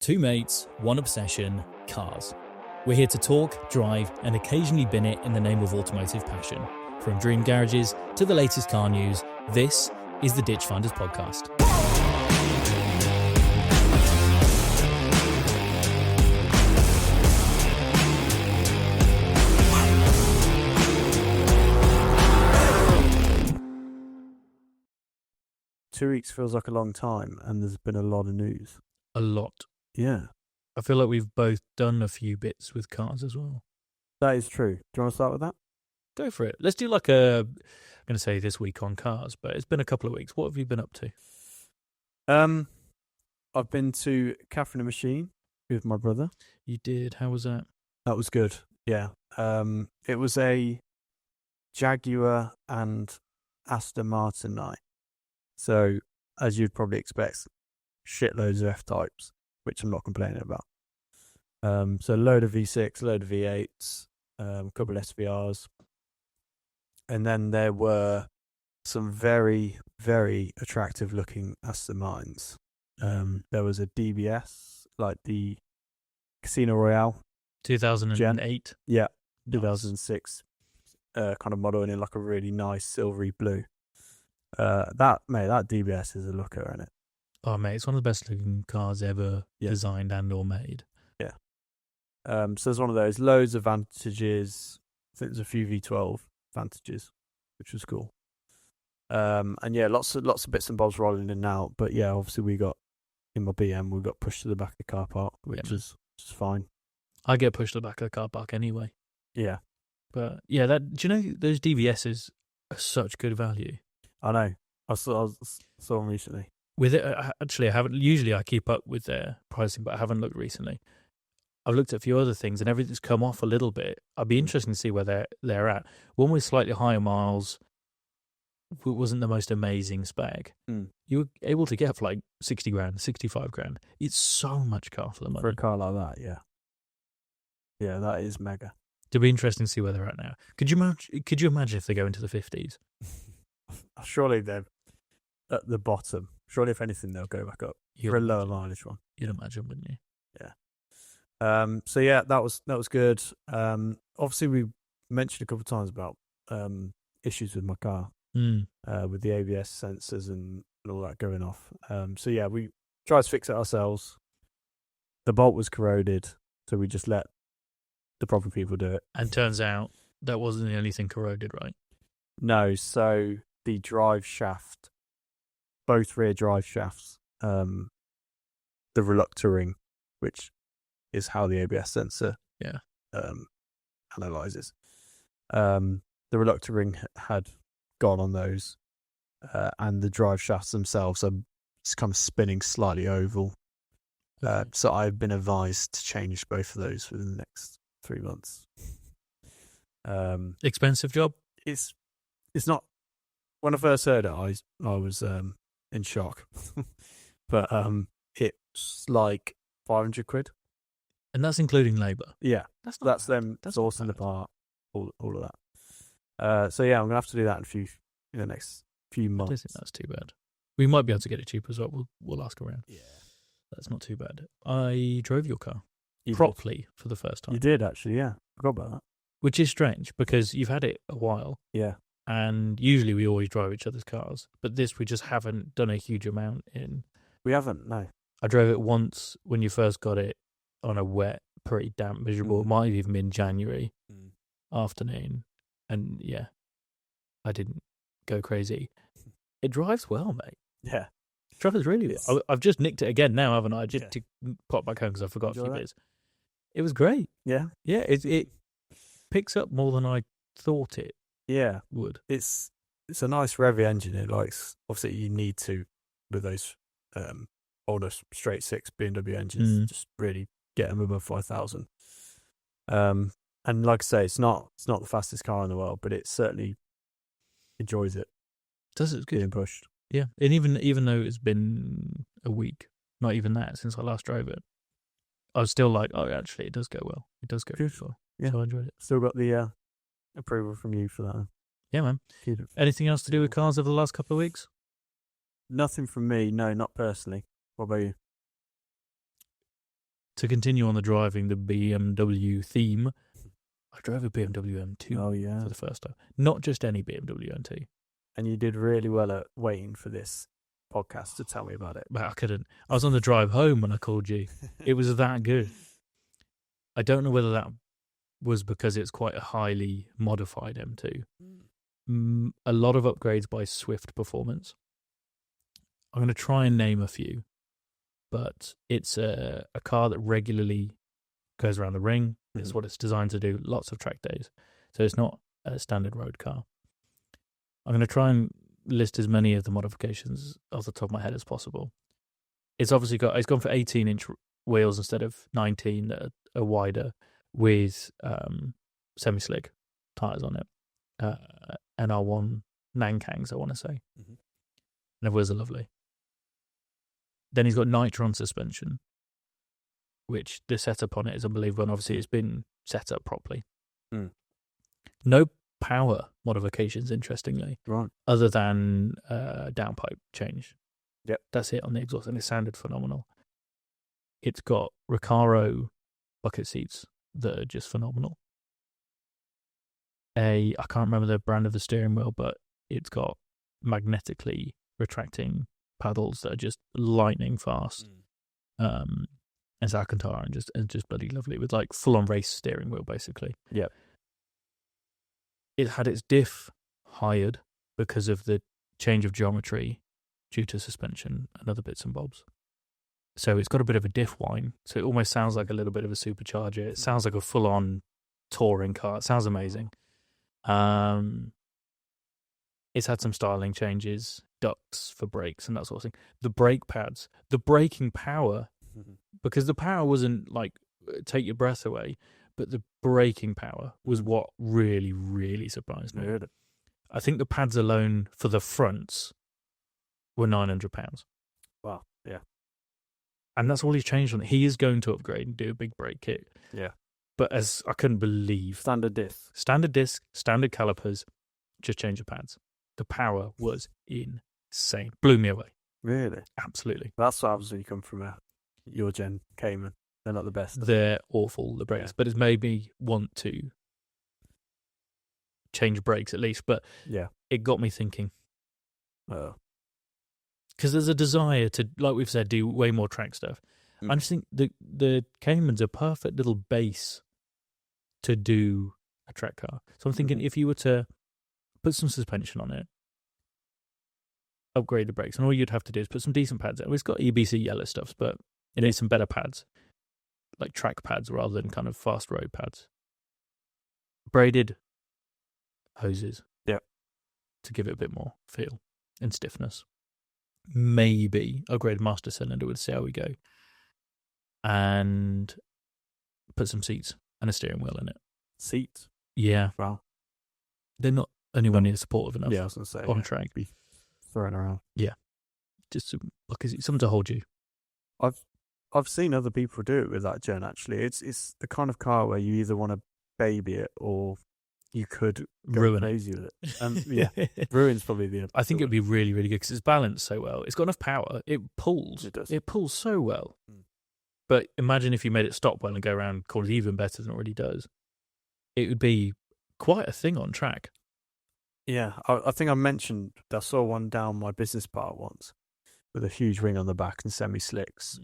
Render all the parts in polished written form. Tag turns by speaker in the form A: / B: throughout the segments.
A: Two mates, one obsession, cars. We're here to talk, drive, and occasionally bin it in the name of automotive passion. From dream garages to the latest car news, this is the Ditch Finders podcast.
B: 2 weeks feels like a long time, and there's been a lot of news.
A: A lot.
B: Yeah,
A: I feel like we've both done a few bits with cars as well.
B: that is true. Do you want to start with that?
A: Go for it. Let's do like I'm going to say this week on cars, but it's been a couple of weeks. What have you been up to?
B: I've been to Catherine and Machine with my brother.
A: You did. How was that?
B: That was good. Yeah. It was a Jaguar and Aston Martin night. So, as you'd probably expect, shitloads of F-types, which I'm not complaining about. So, load of V6, load of V8s, a couple of SVRs. And then there were some very, very attractive looking Aston Martins. There was a DBS, like the Casino Royale.
A: 2008?
B: Yeah,
A: Nice.
B: 2006 kind of model, and in like a really nice silvery blue. That DBS is a looker, isn't it?
A: Oh, mate, it's one of the best looking cars ever designed and or made.
B: Yeah. So there's one of those, loads of Vantages. I think there's a few V12 Vantages, which was cool. And yeah, lots of bits and bobs rolling in and out. But yeah, obviously we got in my BM, we got pushed to the back of the car park, which is fine.
A: I get pushed to the back of the car park anyway.
B: Yeah,
A: But yeah, do you know those DVSs are such good value?
B: I know. I saw them recently.
A: With it, actually, I haven't. Usually, I keep up with their pricing, but I haven't looked recently. I've looked at a few other things, and everything's come off a little bit. I'd be interested to see where they're at. One with slightly higher miles, wasn't the most amazing spec. You were able to get for like 60 grand, 65 grand. It's so much car for the money.
B: For a car like that, yeah. Yeah, that is mega.
A: It'd be interesting to see where they're at now. Could you imagine if they go into the 50s?
B: Surely they're at the bottom. Surely, if anything, they'll go back up for a lower mileage one.
A: You'd imagine, wouldn't you?
B: Yeah. So yeah, that was good. Obviously, we mentioned a couple of times about issues with my car, with the ABS sensors and all that going off. So yeah, we tried to fix it ourselves. The bolt was corroded, so we just let the proper people do it.
A: And turns out that wasn't the only thing corroded, right?
B: No, so the drive shaft, both rear drive shafts, the reluctor ring, which is how the ABS sensor analyzes. The reluctor ring had gone on those, and the drive shafts themselves are kind of spinning slightly oval. So I've been advised to change both of those within the next 3 months.
A: Expensive job?
B: It's not. When I first heard it, I was in shock, but it's like 500 quid.
A: And that's including labour.
B: Yeah, that's them
A: That's
B: sourcing the part, all of that. So yeah, I'm gonna have to do that in the next few
A: I
B: months.
A: don't think that's too bad. We might be able to get it cheap as well. We'll ask around.
B: Yeah,
A: That's not too bad. I drove your car
B: you
A: properly for the first
B: did.
A: time.
B: You did actually, yeah. Forgot about that.
A: Which is strange because you've had it a while.
B: Yeah,
A: And usually we always drive each other's cars. But this we just haven't done a huge amount in.
B: we haven't. No.
A: I drove it once when you first got it on a wet, pretty damp, miserable, it might have even been January afternoon. And yeah, I didn't go crazy. It drives well, mate.
B: Yeah.
A: It drives really well. I've just nicked it again now, haven't I? Just to pop back home because I forgot
B: Enjoy
A: a few
B: that?
A: bits. It was great.
B: Yeah.
A: Yeah, it picks up more than I thought it
B: Yeah.
A: would.
B: It's a nice revvy engine. It likes, obviously you need to with those older straight six BMW engines, just really get them above 5,000. And like I say, it's not the fastest car in the world, but it certainly enjoys it.
A: Does it? It's good.
B: Getting pushed.
A: Yeah, and even though it's been a week, not even that since I last drove it, I was still like, oh, actually, it does go well. It does go
B: Good.
A: well.
B: Yeah.
A: So I enjoyed it.
B: Still got the approval from you for that.
A: Yeah, man.
B: Keep it.
A: Anything else to do with cars over the last couple of weeks?
B: Nothing from me. No, not personally. What about you?
A: to continue on the driving, the BMW theme, I drove a BMW M2
B: Oh, yeah.
A: for the first time. Not just any BMW M2.
B: And you did really well at waiting for this podcast to tell me about it.
A: But I couldn't. I was on the drive home when I called you. It was that good. I don't know whether that was because it's quite a highly modified M2. A lot of upgrades by Swift Performance. I'm going to try and name a few, but it's a car that regularly goes around the ring. It's what it's designed to do. Lots of track days. So it's not a standard road car. I'm going to try and list as many of the modifications off the top of my head as possible. It's obviously it's gone for 18-inch wheels instead of 19 that are wider, with semi-slick tyres on it. NR1 Nankangs, I want to say. And the wheels are lovely. Then he's got Nitron suspension, which the setup on it is unbelievable. And obviously it's been set up properly. No power modifications, interestingly,
B: Right.
A: other than downpipe change.
B: Yep.
A: That's it on the exhaust, and it sounded phenomenal. It's got Recaro bucket seats that are just phenomenal. I can't remember the brand of the steering wheel, but it's got magnetically retracting paddles that are just lightning fast. It's Alcantara and just bloody lovely, with like full-on race steering wheel, basically.
B: Yep.
A: It had its diff hired because of the change of geometry due to suspension and other bits and bobs. So it's got a bit of a diff whine. So it almost sounds like a little bit of a supercharger. It sounds like a full-on touring car. It sounds amazing. It's had some styling changes, ducts for brakes and that sort of thing. The brake pads, the braking power, because the power wasn't like take your breath away, but the braking power was what really, really surprised me.
B: Really?
A: I think the pads alone for the fronts were £900.
B: Wow. Yeah.
A: And that's all he's changed on it. He is going to upgrade and do a big brake kit.
B: Yeah.
A: But as I couldn't believe.
B: Standard disc,
A: standard calipers, just change the pads. The power was insane. Blew me away.
B: Really?
A: Absolutely.
B: That's what happens when you come from your gen Cayman. They're not the best.
A: They're awful, the brakes.
B: Yeah.
A: But it's made me want to change brakes at least. But
B: yeah,
A: it got me thinking.
B: Oh.
A: Because there's a desire to, like we've said, do way more track stuff. I just think the Cayman's a perfect little base to do a track car. So I'm thinking if you were to put some suspension on it, upgrade the brakes, and all you'd have to do is put some decent pads in. It's got EBC yellow stuffs, but it needs some better pads, like track pads rather than kind of fast road pads. Braided hoses.
B: Yeah.
A: To give it a bit more feel and stiffness. Maybe upgrade master cylinder with see how we go. And put some seats and a steering wheel in it.
B: Seats?
A: Yeah.
B: Wow.
A: They're not anywhere near supportive enough.
B: Yeah, I was going to say.
A: On track.
B: Be thrown around.
A: Yeah. Just something to hold you.
B: I've seen other people do it with that gen, actually. It's the kind of car where you either want to baby it or you could go
A: ruin
B: crazy with it. Yeah, ruin's probably the.
A: I think it'd be really, really good because it's balanced so well. It's got enough power. It pulls.
B: It does.
A: It pulls so well. But imagine if you made it stop well and go around corners even better than it already does. It would be quite a thing on track.
B: Yeah, I think I mentioned I saw one down my business park once with a huge ring on the back and semi-slicks.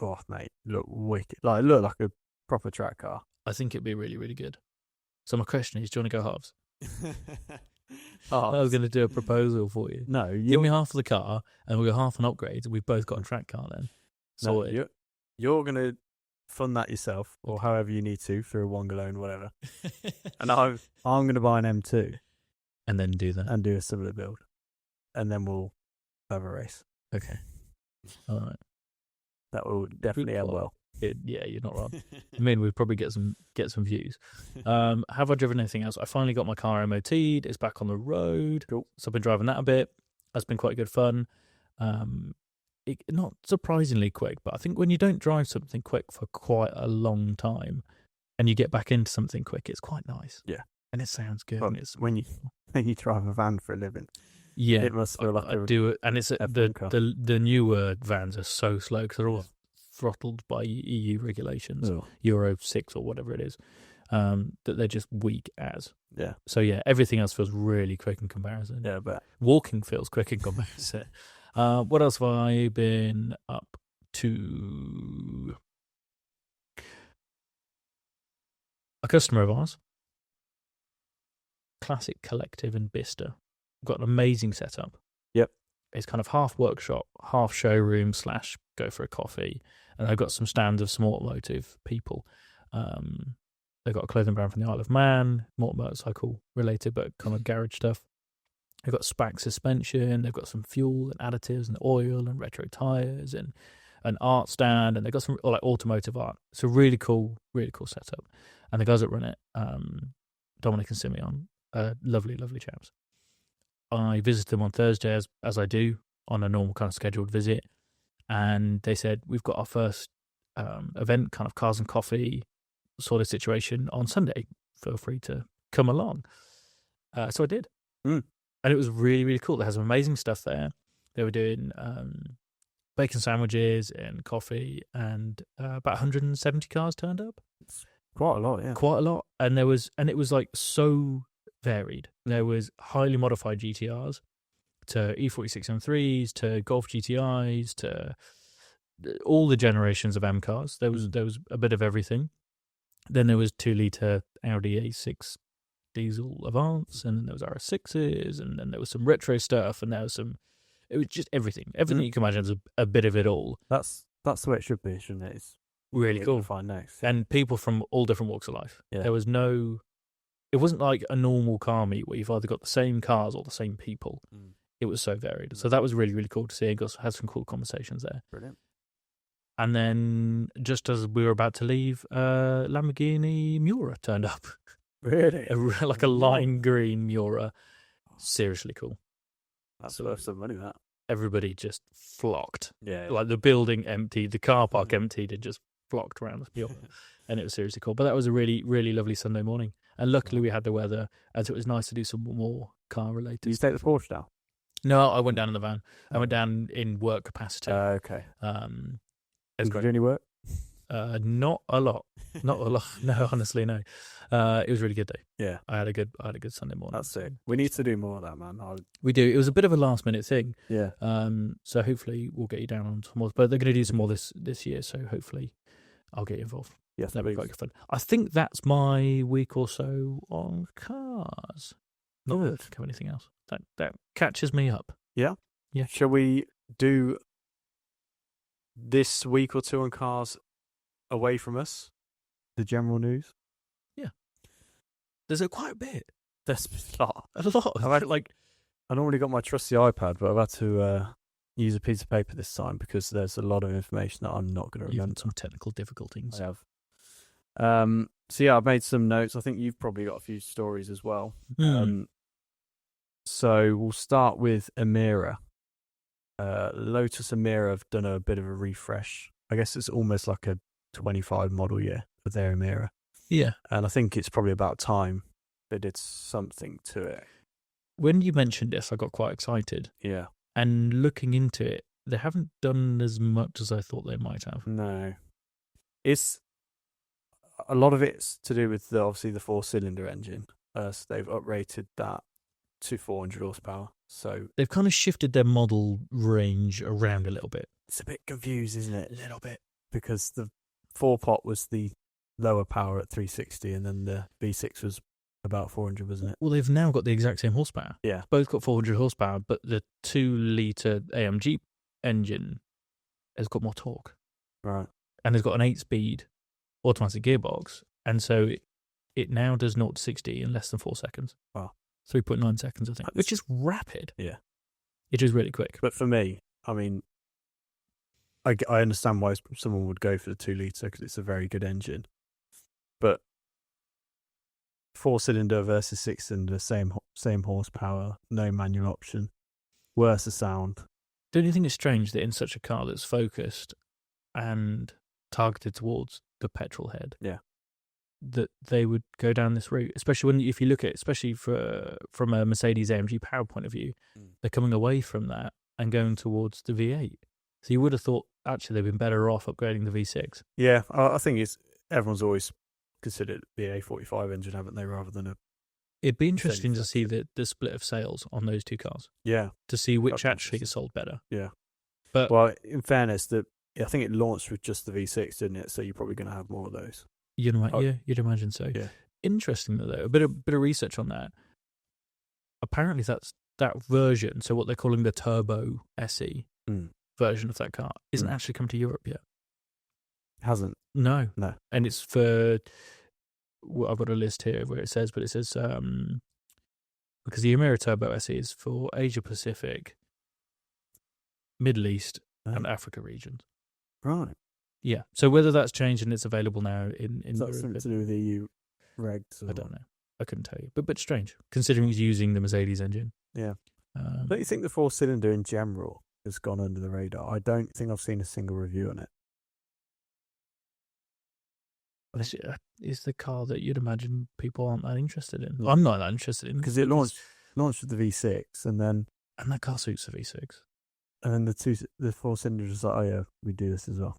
B: Oh, mate, look wicked. Like, look like a proper track car.
A: I think it'd be really, really good. So my question is, do you want to go halves? I was going to do a proposal for you.
B: No,
A: give me half of the car and we'll go half on upgrades and we've both got a track car then. Sorted.
B: No, you're going to fund that yourself or however you need to through a one loan, whatever. And I'm going to buy an M2.
A: And then do that.
B: And do a similar build. And then we'll have a race.
A: Okay. All right.
B: That will definitely end well.
A: Yeah, you're not wrong. I mean, we'd probably get some views. Have I driven anything else? I finally got my car MOT'd. It's back on the road.
B: Cool.
A: So I've been driving that a bit. That's been quite good fun. Not surprisingly quick, but I think when you don't drive something quick for quite a long time and you get back into something quick, it's quite nice.
B: Yeah.
A: And it sounds good.
B: Well,
A: and it's
B: when you drive a van for a living.
A: Yeah.
B: It must feel like
A: I do it. And it's the newer vans are so slow because they're all throttled by EU regulations,
B: Oh.
A: Euro 6 or whatever it is, that they're just weak as.
B: Yeah.
A: So, yeah, everything else feels really quick in comparison.
B: Yeah, but
A: Walking feels quick in comparison. What else have I been up to? A customer of ours, Classic Collective in Bicester, got an amazing setup.
B: Yep.
A: It's kind of half workshop, half showroom / go for a coffee. And they've got some stands of some automotive people. They've got a clothing brand from the Isle of Man, motorcycle related, but kind of garage stuff. They've got SPAC suspension. They've got some fuel and additives and oil and retro tires and an art stand. And they've got some like automotive art. It's a really cool setup. And the guys that run it, Dominic and Simeon, lovely, lovely chaps. I visited them on Thursday, as I do, on a normal kind of scheduled visit. And they said, we've got our first event, kind of cars and coffee sort of situation on Sunday. Feel free to come along. So I did. And it was really, really cool. They had some amazing stuff there. They were doing bacon sandwiches and coffee, and about 170 cars turned up.
B: quite a lot, yeah.
A: Quite a lot. And it was like so varied. There was highly modified GTRs to E46 M3s to Golf GTIs to all the generations of M cars. There was a bit of everything. Then there was 2-litre Audi A6 diesel Avance, and then there was RS6s, and then there was some retro stuff, and there was it was just everything. Everything you can imagine. There's a bit of it all.
B: That's the way it should be, shouldn't it? It's
A: really cool.
B: Find next.
A: And people from all different walks of life.
B: Yeah.
A: There was it wasn't like a normal car meet where you've either got the same cars or the same people. It was so varied. So that was really, really cool to see. And had some cool conversations there.
B: Brilliant.
A: And then just as we were about to leave, Lamborghini Miura turned up.
B: Really?
A: Like a lime green Miura. Seriously cool.
B: That's worth some money, that.
A: Everybody just flocked.
B: Yeah.
A: Like the building emptied, the car park emptied, and just flocked around the Miura. And it was seriously cool. But that was a really, really lovely Sunday morning. And luckily we had the weather, as it was nice to do some more car related.
B: Did you take the Porsche down?
A: No, I went down in the van. I went down in work capacity.
B: Okay.
A: Did
B: you do any work?
A: Not a lot. Not a lot. No, honestly, no. It was a really good day.
B: Yeah.
A: I had a good Sunday morning.
B: That's it. We need to do more of that, man.
A: We do. It was a bit of a last minute thing.
B: Yeah.
A: So hopefully we'll get you down on some more. But they're going to do some more this year, so hopefully I'll get involved.
B: Yes,
A: that'd be quite good fun. I think that's my week or so on cars. Not
B: good.
A: Think of anything else. That catches me up.
B: Yeah?
A: Yeah.
B: Shall we do this week or two on cars away from us? The general news?
A: Yeah. There's quite a bit.
B: There's a lot.
A: A lot.
B: I normally got my trusty iPad, but I've had to use a piece of paper this time because there's a lot of information that I'm not going to remember.
A: Some technical difficulties.
B: I have. So yeah, I've made some notes. I think you've probably got a few stories as well. So we'll start with Emira. Lotus Emira have done a bit of a refresh. I guess it's almost like a 25 model year for their Emira.
A: Yeah.
B: And I think it's probably about time they did something to it.
A: When you mentioned this, I got quite excited.
B: Yeah.
A: And looking into it, they haven't done as much as I thought they might have.
B: No. It's a lot of it's to do with obviously the 4-cylinder engine. So they've uprated that to 400 horsepower. So
A: they've kind of shifted their model range around a little bit.
B: It's a bit confused, isn't it?
A: A little bit.
B: Because the 4-pot was the lower power at 360 and then the V6 was about 400, wasn't it?
A: Well, they've now got the exact same horsepower.
B: Yeah.
A: Both got 400 horsepower, but the 2-litre AMG engine has got more torque.
B: Right.
A: And it's got an 8-speed automatic gearbox. And so it now does 0 to 60 in less than 4 seconds.
B: Wow.
A: 3.9 seconds, I think. Which is rapid.
B: Yeah.
A: It is really quick.
B: But for me, I mean, I understand why someone would go for the 2-litre because it's a very good engine. But 4-cylinder versus 6-cylinder, same horsepower, no manual option, worse the sound.
A: Don't you think it's strange that in such a car that's focused and targeted towards the petrol head, that they would go down this route? Especially if you look at it, especially from a Mercedes AMG power point of view, they're coming away from that and going towards the V8. So you would have thought actually they've been better off upgrading the V6.
B: Yeah, I think everyone's always considered the A45 engine, haven't they, rather than a...
A: It'd be interesting to see the split of sales on those two cars.
B: Yeah.
A: To see which actually is sold better.
B: Yeah.
A: But
B: well, in fairness, I think it launched with just the V6, didn't it? So you're probably going to have more of those.
A: You'd imagine so.
B: Yeah.
A: Interesting though, a bit of research on that. Apparently, that version. So what they're calling the Turbo SE version of that car isn't actually come to Europe yet.
B: Hasn't?
A: No.
B: And
A: it's for. Well, I've got a list here where it says, because the Emira Turbo SE is for Asia Pacific, Middle East, and Africa regions.
B: Right.
A: Yeah. So whether that's changed and it's available now in
B: Is that
A: Europe,
B: something to do with EU regs?
A: I don't know. I couldn't tell you. But strange, considering it's using the Mercedes engine.
B: Yeah. Don't you think the 4-cylinder in general has gone under the radar? I don't think I've seen a single review on it.
A: Is the car that you'd imagine people aren't that interested in. I'm not that interested in.
B: Because it launched with the V6 and
A: that car suits the V6.
B: And then the 4-cylinder is like, oh yeah, we do this as well.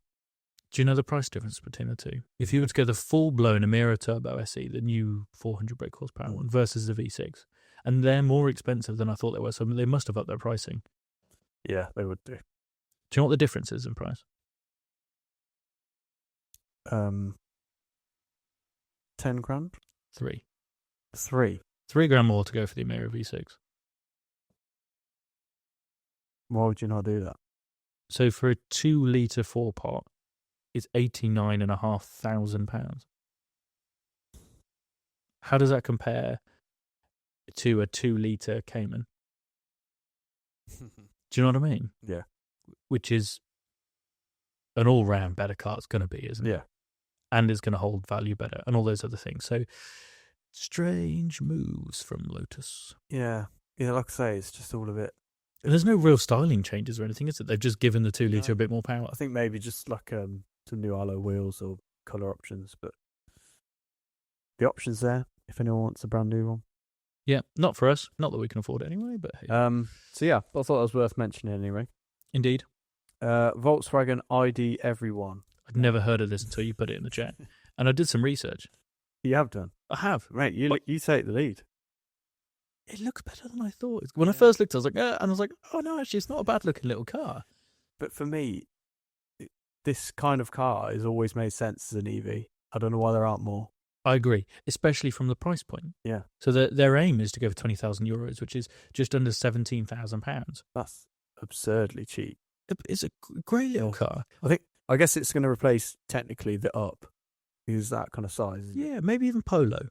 A: Do you know the price difference between the two? If you were to go the full-blown Emira Turbo SE, the new 400 brake horsepower one, versus the V6, and they're more expensive than I thought they were, so they must have upped their pricing.
B: Yeah, they would do.
A: Do you know what the difference is in price?
B: 10 grand?
A: 3.
B: 3?
A: 3 grand more to go for the Emira V6.
B: Why would you not do that?
A: So for a 2-litre 4-pot, it's £89,500. How does that compare to a 2-litre Cayman? Do you know what I mean?
B: Yeah.
A: Which is an all-round better car it's going to be, isn't it?
B: Yeah.
A: And it's going to hold value better and all those other things. So, strange moves from Lotus.
B: Yeah. Yeah, like I say, it's just all a bit...
A: And there's no real styling changes or anything, is it? They've just given the 2-litre a bit more power.
B: I think maybe just like some new alloy wheels or colour options, but the option's there if anyone wants a brand new one.
A: Yeah, not for us. Not that we can afford it anyway, but hey.
B: So yeah, I thought it was worth mentioning anyway.
A: Indeed.
B: Volkswagen ID Every1.
A: I'd never heard of this until you put it in the chat. And I did some research.
B: You have done?
A: I have.
B: Mate, you take the lead.
A: It looks better than I thought. When I first looked, I was like, and I was like, oh no, actually, it's not a bad looking little car.
B: But for me, this kind of car has always made sense as an EV. I don't know why there aren't more.
A: I agree, especially from the price point.
B: Yeah.
A: So their aim is to go for €20,000, which is just under £17,000.
B: That's absurdly cheap.
A: It's a great little car.
B: I guess it's going to replace technically the Up, because that kind of size.
A: Yeah, maybe even Polo.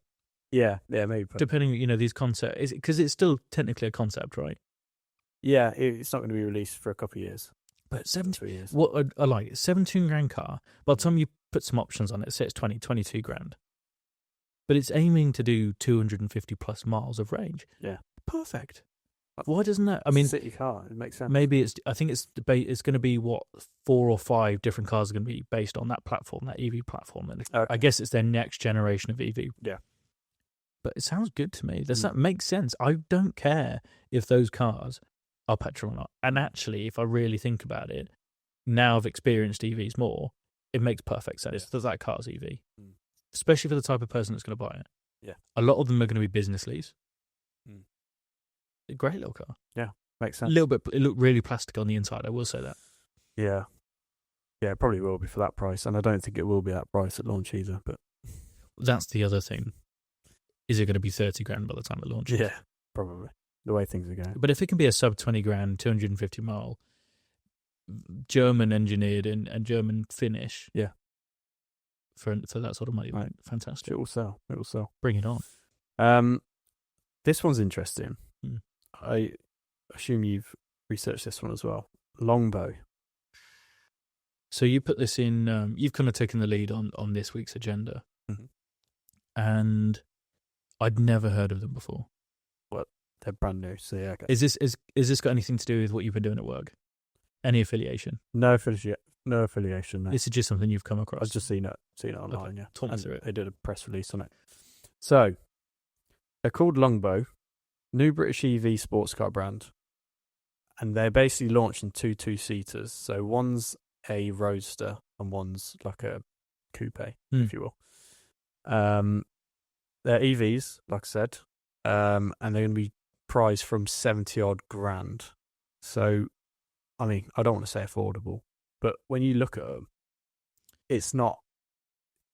B: Yeah, maybe.
A: Depending, these concepts, because it's still technically a concept, right?
B: Yeah, it's not going to be released for a couple of years.
A: But 17 years. What I like, £17,000 car. By the time you put some options on it, say it's 22 grand. But it's aiming to do 250 plus miles of range.
B: Yeah,
A: perfect. Why doesn't that? I mean,
B: city car. It makes sense.
A: Maybe I think it's going to be 4 or 5 different cars are going to be based on that platform, that EV platform. And
B: okay.
A: I guess it's their next generation of EV.
B: Yeah.
A: But it sounds good to me. That makes sense. I don't care if those cars are petrol or not. And actually, if I really think about it, now I've experienced EVs more, it makes perfect sense that car's EV. Especially for the type of person that's going to buy it.
B: Yeah.
A: A lot of them are going to be business lease. A great little car.
B: Yeah, makes sense.
A: A little bit, it looked really plastic on the inside, I will say that.
B: Yeah. Yeah, it probably will be for that price. And I don't think it will be that price at launch either. But
A: that's the other thing. Is it going to be 30 grand by the time it launches?
B: Yeah, probably. The way things are going.
A: But if it can be a sub 20 grand, 250 mile, German engineered and German finish.
B: Yeah.
A: For that sort of money, right? Fantastic.
B: It will sell.
A: Bring it on.
B: This one's interesting. I assume you've researched this one as well. Longbow.
A: So you put this in. You've kind of taken the lead on this week's agenda, and I'd never heard of them before.
B: Well, they're brand new. So yeah. Okay.
A: Is this got anything to do with what you've been doing at work? Any affiliation?
B: No affiliation. No.
A: This is just something you've come across.
B: I've just seen it online. Okay. Yeah,
A: talk me through it.
B: They did a press release on it. So they're called Longbow, new British EV sports car brand, and they're basically launching two-seaters. So one's a roadster and one's like a coupe, if you will. They're EVs, like I said, and they're going to be priced from 70 odd grand. So, I mean, I don't want to say affordable, but when you look at them, it's not.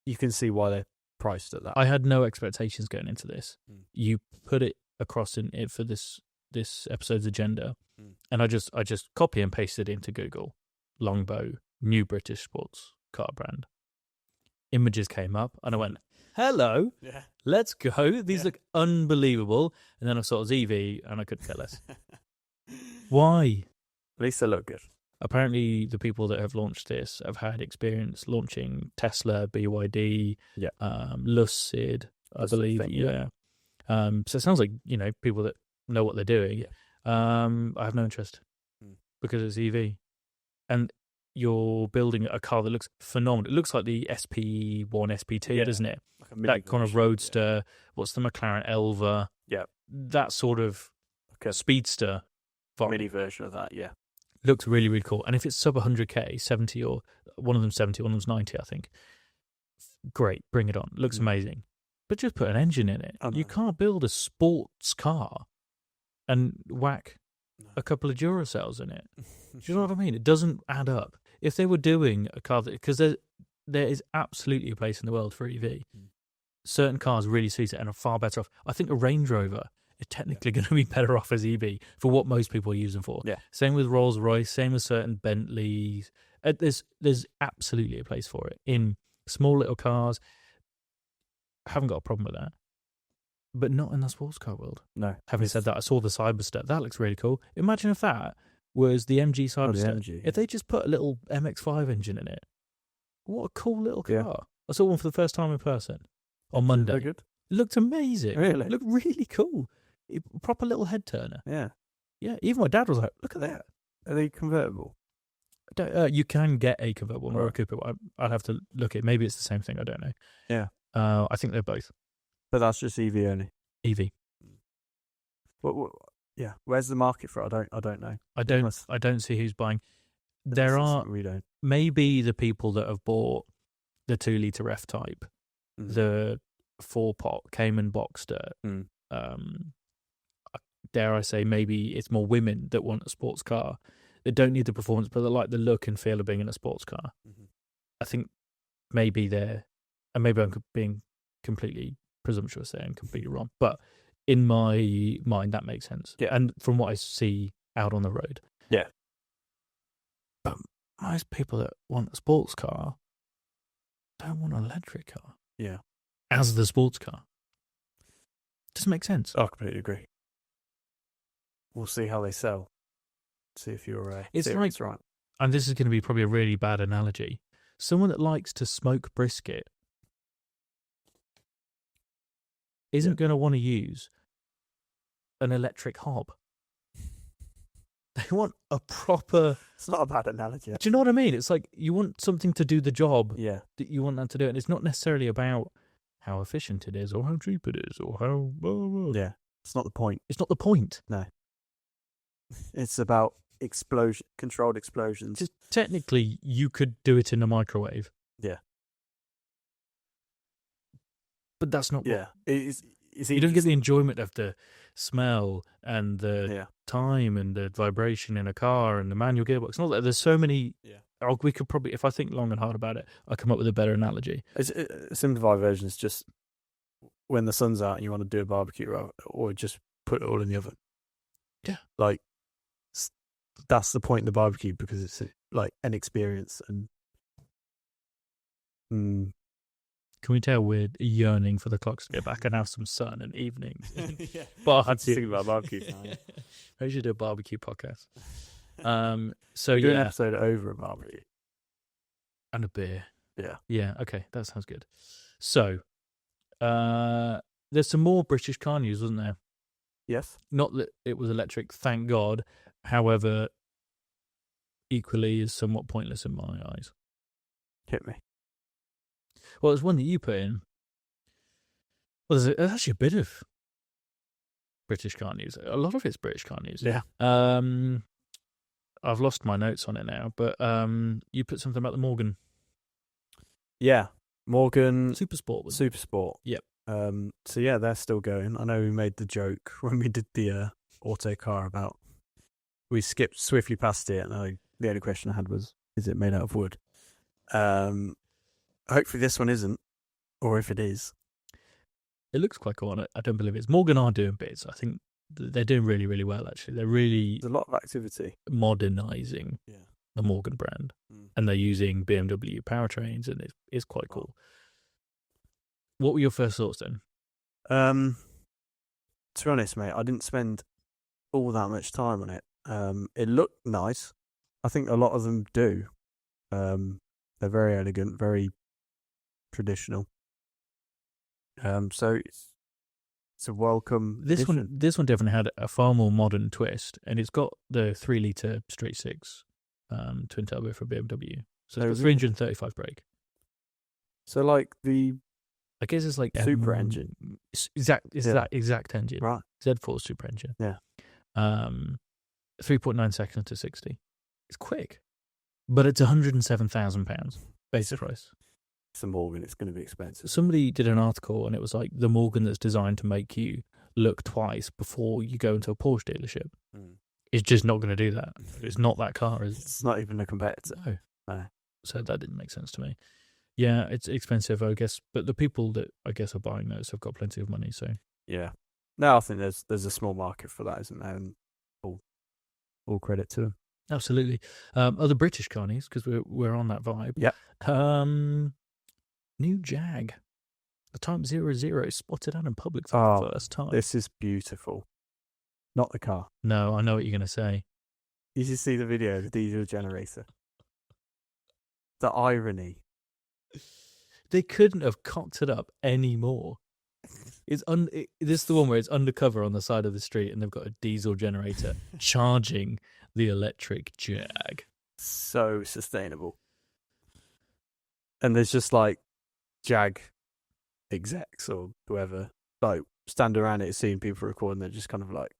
B: You can see why they're priced at that.
A: I had no expectations going into this.
B: Mm.
A: You put it across in it for this episode's agenda, and I just copy and pasted it into Google. Longbow, new British sports car brand. Images came up, and I went, "Hello, let's go. These look unbelievable." And then I saw it was EV, and I couldn't care less. Why?
B: At least they look good.
A: Apparently, the people that have launched this have had experience launching Tesla, BYD, Lucid, I believe. So it sounds like, people that know what they're doing.
B: Yeah.
A: I have no interest because it's EV. And you're building a car that looks phenomenal. It looks like the SP1, SP2, doesn't it? Like that kind of roadster. Yeah. What's the McLaren Elva?
B: Yeah.
A: That sort of speedster.
B: Mini version of that, yeah.
A: Looks really, really cool. And if it's sub 100k, 70 or one of them's 70, one of them's 90, I think. Great, bring it on. Looks amazing. But just put an engine in it. You can't build a sports car and whack a couple of Duracells in it. Do you know what I mean? It doesn't add up. If they were doing a car because there is absolutely a place in the world for EV. Certain cars really suit it and are far better off. I think a Range Rover is technically going to be better off as EV for what most people use them for. Yeah. Same with Rolls Royce, same with certain Bentleys. There's absolutely a place for it in small little cars. I haven't got a problem with that. But not in the sports car world. No. Having said that, I saw the Cyberster. That looks really cool. Imagine if that was the MG Cyberster. If they just put a little MX-5 engine in it. What a cool little car. Yeah. I saw one for the first time in person on Monday. Good. It looked amazing. Really? It looked really cool. Proper little head turner. Yeah. Yeah. Even my dad was like, look at that.
B: Are they convertible?
A: You can get a convertible or a coupe. I'd have to look at. Maybe it's the same thing. I don't know.
B: Yeah.
A: I think they're both.
B: But that's just EV only.
A: EV.
B: Yeah. Where's the market for it? I don't know.
A: I don't see who's buying. There are maybe the people that have bought the 2-litre F-Type, the 4-pot Cayman Boxster. Dare I say, maybe it's more women that want a sports car. They don't need the performance, but they like the look and feel of being in a sports car. I think maybe and maybe I'm being completely presumptuous there and completely wrong, but in my mind that makes sense. Yeah. And from what I see out on the road. Yeah. But most people that want a sports car don't want an electric car.
B: Yeah.
A: As the sports car. Doesn't make sense.
B: I completely agree. We'll see how they sell. See if you're
A: it's right. And this is going to be probably a really bad analogy. Someone that likes to smoke brisket isn't going to want to use an electric hob. They want a proper...
B: It's not a bad analogy.
A: Do you know what I mean? It's like you want something to do the job that you want that to do. And it's not necessarily about how efficient it is or how cheap it is or how... Blah, blah.
B: Yeah, it's not the point.
A: It's not the point.
B: No. It's about controlled explosions.
A: Just technically, you could do it in a microwave.
B: Yeah.
A: But that's not
B: what...
A: You don't get the enjoyment of the smell and the time and the vibration in a car and the manual gearbox. And all that. There's so many... Yeah. We could probably, if I think long and hard about it, I'll come up with a better analogy.
B: A simplified version is just when the sun's out and you want to do a barbecue, or just put it all in the oven.
A: Yeah.
B: Like, that's the point of the barbecue, because it's like an experience. And
A: can we tell we're yearning for the clocks to get back and have some sun and evenings? But I had to
B: think about barbecue now.
A: Maybe we should do a barbecue podcast.
B: So do an episode over a barbecue
A: and a beer.
B: Yeah.
A: Okay, that sounds good. So there's some more British car news, wasn't there?
B: Yes.
A: Not that it was electric, thank God. However, equally is somewhat pointless in my eyes.
B: Hit me.
A: Well, there's one that you put in. Well, there's actually a bit of. British car news. A lot of it's British car news.
B: Yeah.
A: I've lost my notes on it now, but you put something about the Morgan
B: Yeah, Morgan
A: Super Sport.
B: Super Sport.
A: Yep.
B: So yeah, they're still going. I know we made the joke when we did the auto car about we skipped swiftly past it, and the only question I had was, is it made out of wood? Hopefully this one isn't, or if it is,
A: It looks quite cool on it. I don't believe it's Morgan are doing bits. I think they're doing really, really well. Actually, they're really
B: there's a lot of activity.
A: modernizing the Morgan brand, and they're using BMW powertrains, and it's quite cool. What were your first thoughts then?
B: To be honest, mate, I didn't spend all that much time on it. It looked nice. I think a lot of them do. They're very elegant, very traditional. So it's a welcome.
A: This one definitely had a far more modern twist, and it's got the 3-litre straight six twin turbo for BMW. So it's got 335 brake.
B: So like
A: I guess it's like
B: Supra engine.
A: That exact engine.
B: Right.
A: Z4 Supra engine.
B: Yeah.
A: 3.9 seconds to 60. It's quick, but it's £107,000 base price.
B: It's a Morgan. It's going to be expensive.
A: Somebody did an article, and it was like the Morgan that's designed to make you look twice before you go into a Porsche dealership. It's just not going to do that. It's not that car.
B: It's not even a competitor.
A: No. So that didn't make sense to me. Yeah, it's expensive, I guess, but the people that I guess are buying those have got plenty of money. So
B: yeah, no, I think there's a small market for that, isn't there? And all credit to them.
A: Absolutely. Other British car news, because we're on that vibe.
B: Yeah.
A: New Jag, the Type 00 spotted out in public for the first time.
B: This is beautiful. Not the car.
A: No, I know what you're going to say.
B: You should see the video of the diesel generator. The irony.
A: They couldn't have cocked it up any more. This is the one where it's undercover on the side of the street, and they've got a diesel generator charging the electric Jag.
B: So sustainable. And there's just like Jag execs or whoever like stand around it, seeing people recording. They're just kind of like,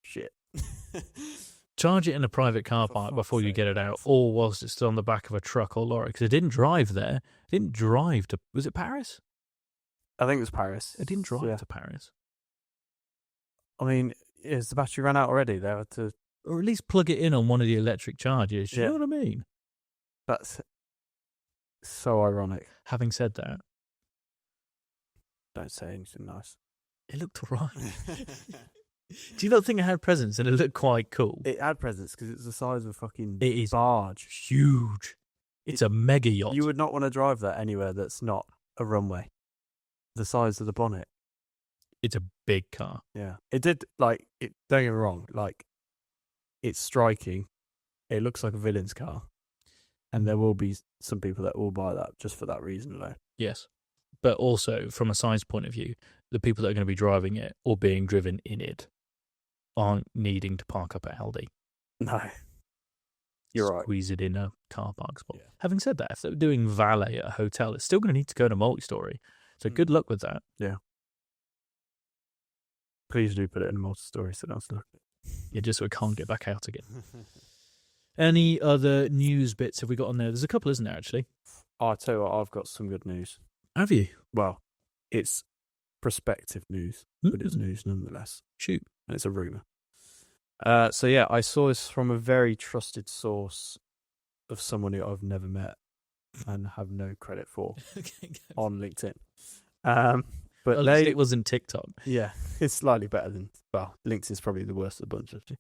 B: shit.
A: Charge it in a private car park before you get it out, or whilst it's still on the back of a truck or lorry, because it didn't drive there. It didn't drive to... Was it Paris?
B: I think it was Paris.
A: It didn't drive to Paris.
B: I mean, is the battery ran out already? They had to...
A: Or at least plug it in on one of the electric chargers. You know what I mean?
B: That's so ironic.
A: Having said that...
B: Don't say anything nice.
A: It looked alright. Do you not think it had presence and it looked quite cool?
B: It had presence because it's the size of a fucking
A: barge.
B: Huge.
A: It's a mega yacht.
B: You would not want to drive that anywhere that's not a runway. The size of the bonnet.
A: It's a big car.
B: Yeah. It did, like, don't get me wrong, like, it's striking. It looks like a villain's car. And there will be some people that will buy that just for that reason alone.
A: Yes. But also, from a size point of view, the people that are going to be driving it or being driven in it aren't needing to park up at Aldi.
B: No. You're right.
A: Squeeze it in a car park spot.
B: Yeah.
A: Having said that, if they're doing valet at a hotel, it's still going to need to go to multi-story. So good luck with that.
B: Yeah. Please do put it in a multi-story so that's look.
A: Yeah, just so it can't get back out again. Any other news bits have we got on there? There's a couple, isn't there, actually?
B: I'll tell you what, I've got some good news.
A: Have you?
B: Well, it's prospective news, but it's news nonetheless.
A: Shoot.
B: And it's a rumour. So yeah, I saw this from a very trusted source of someone who I've never met and have no credit for on LinkedIn. But
A: at least it wasn't TikTok.
B: Yeah, it's slightly better than, well, LinkedIn's probably the worst of the bunch, actually.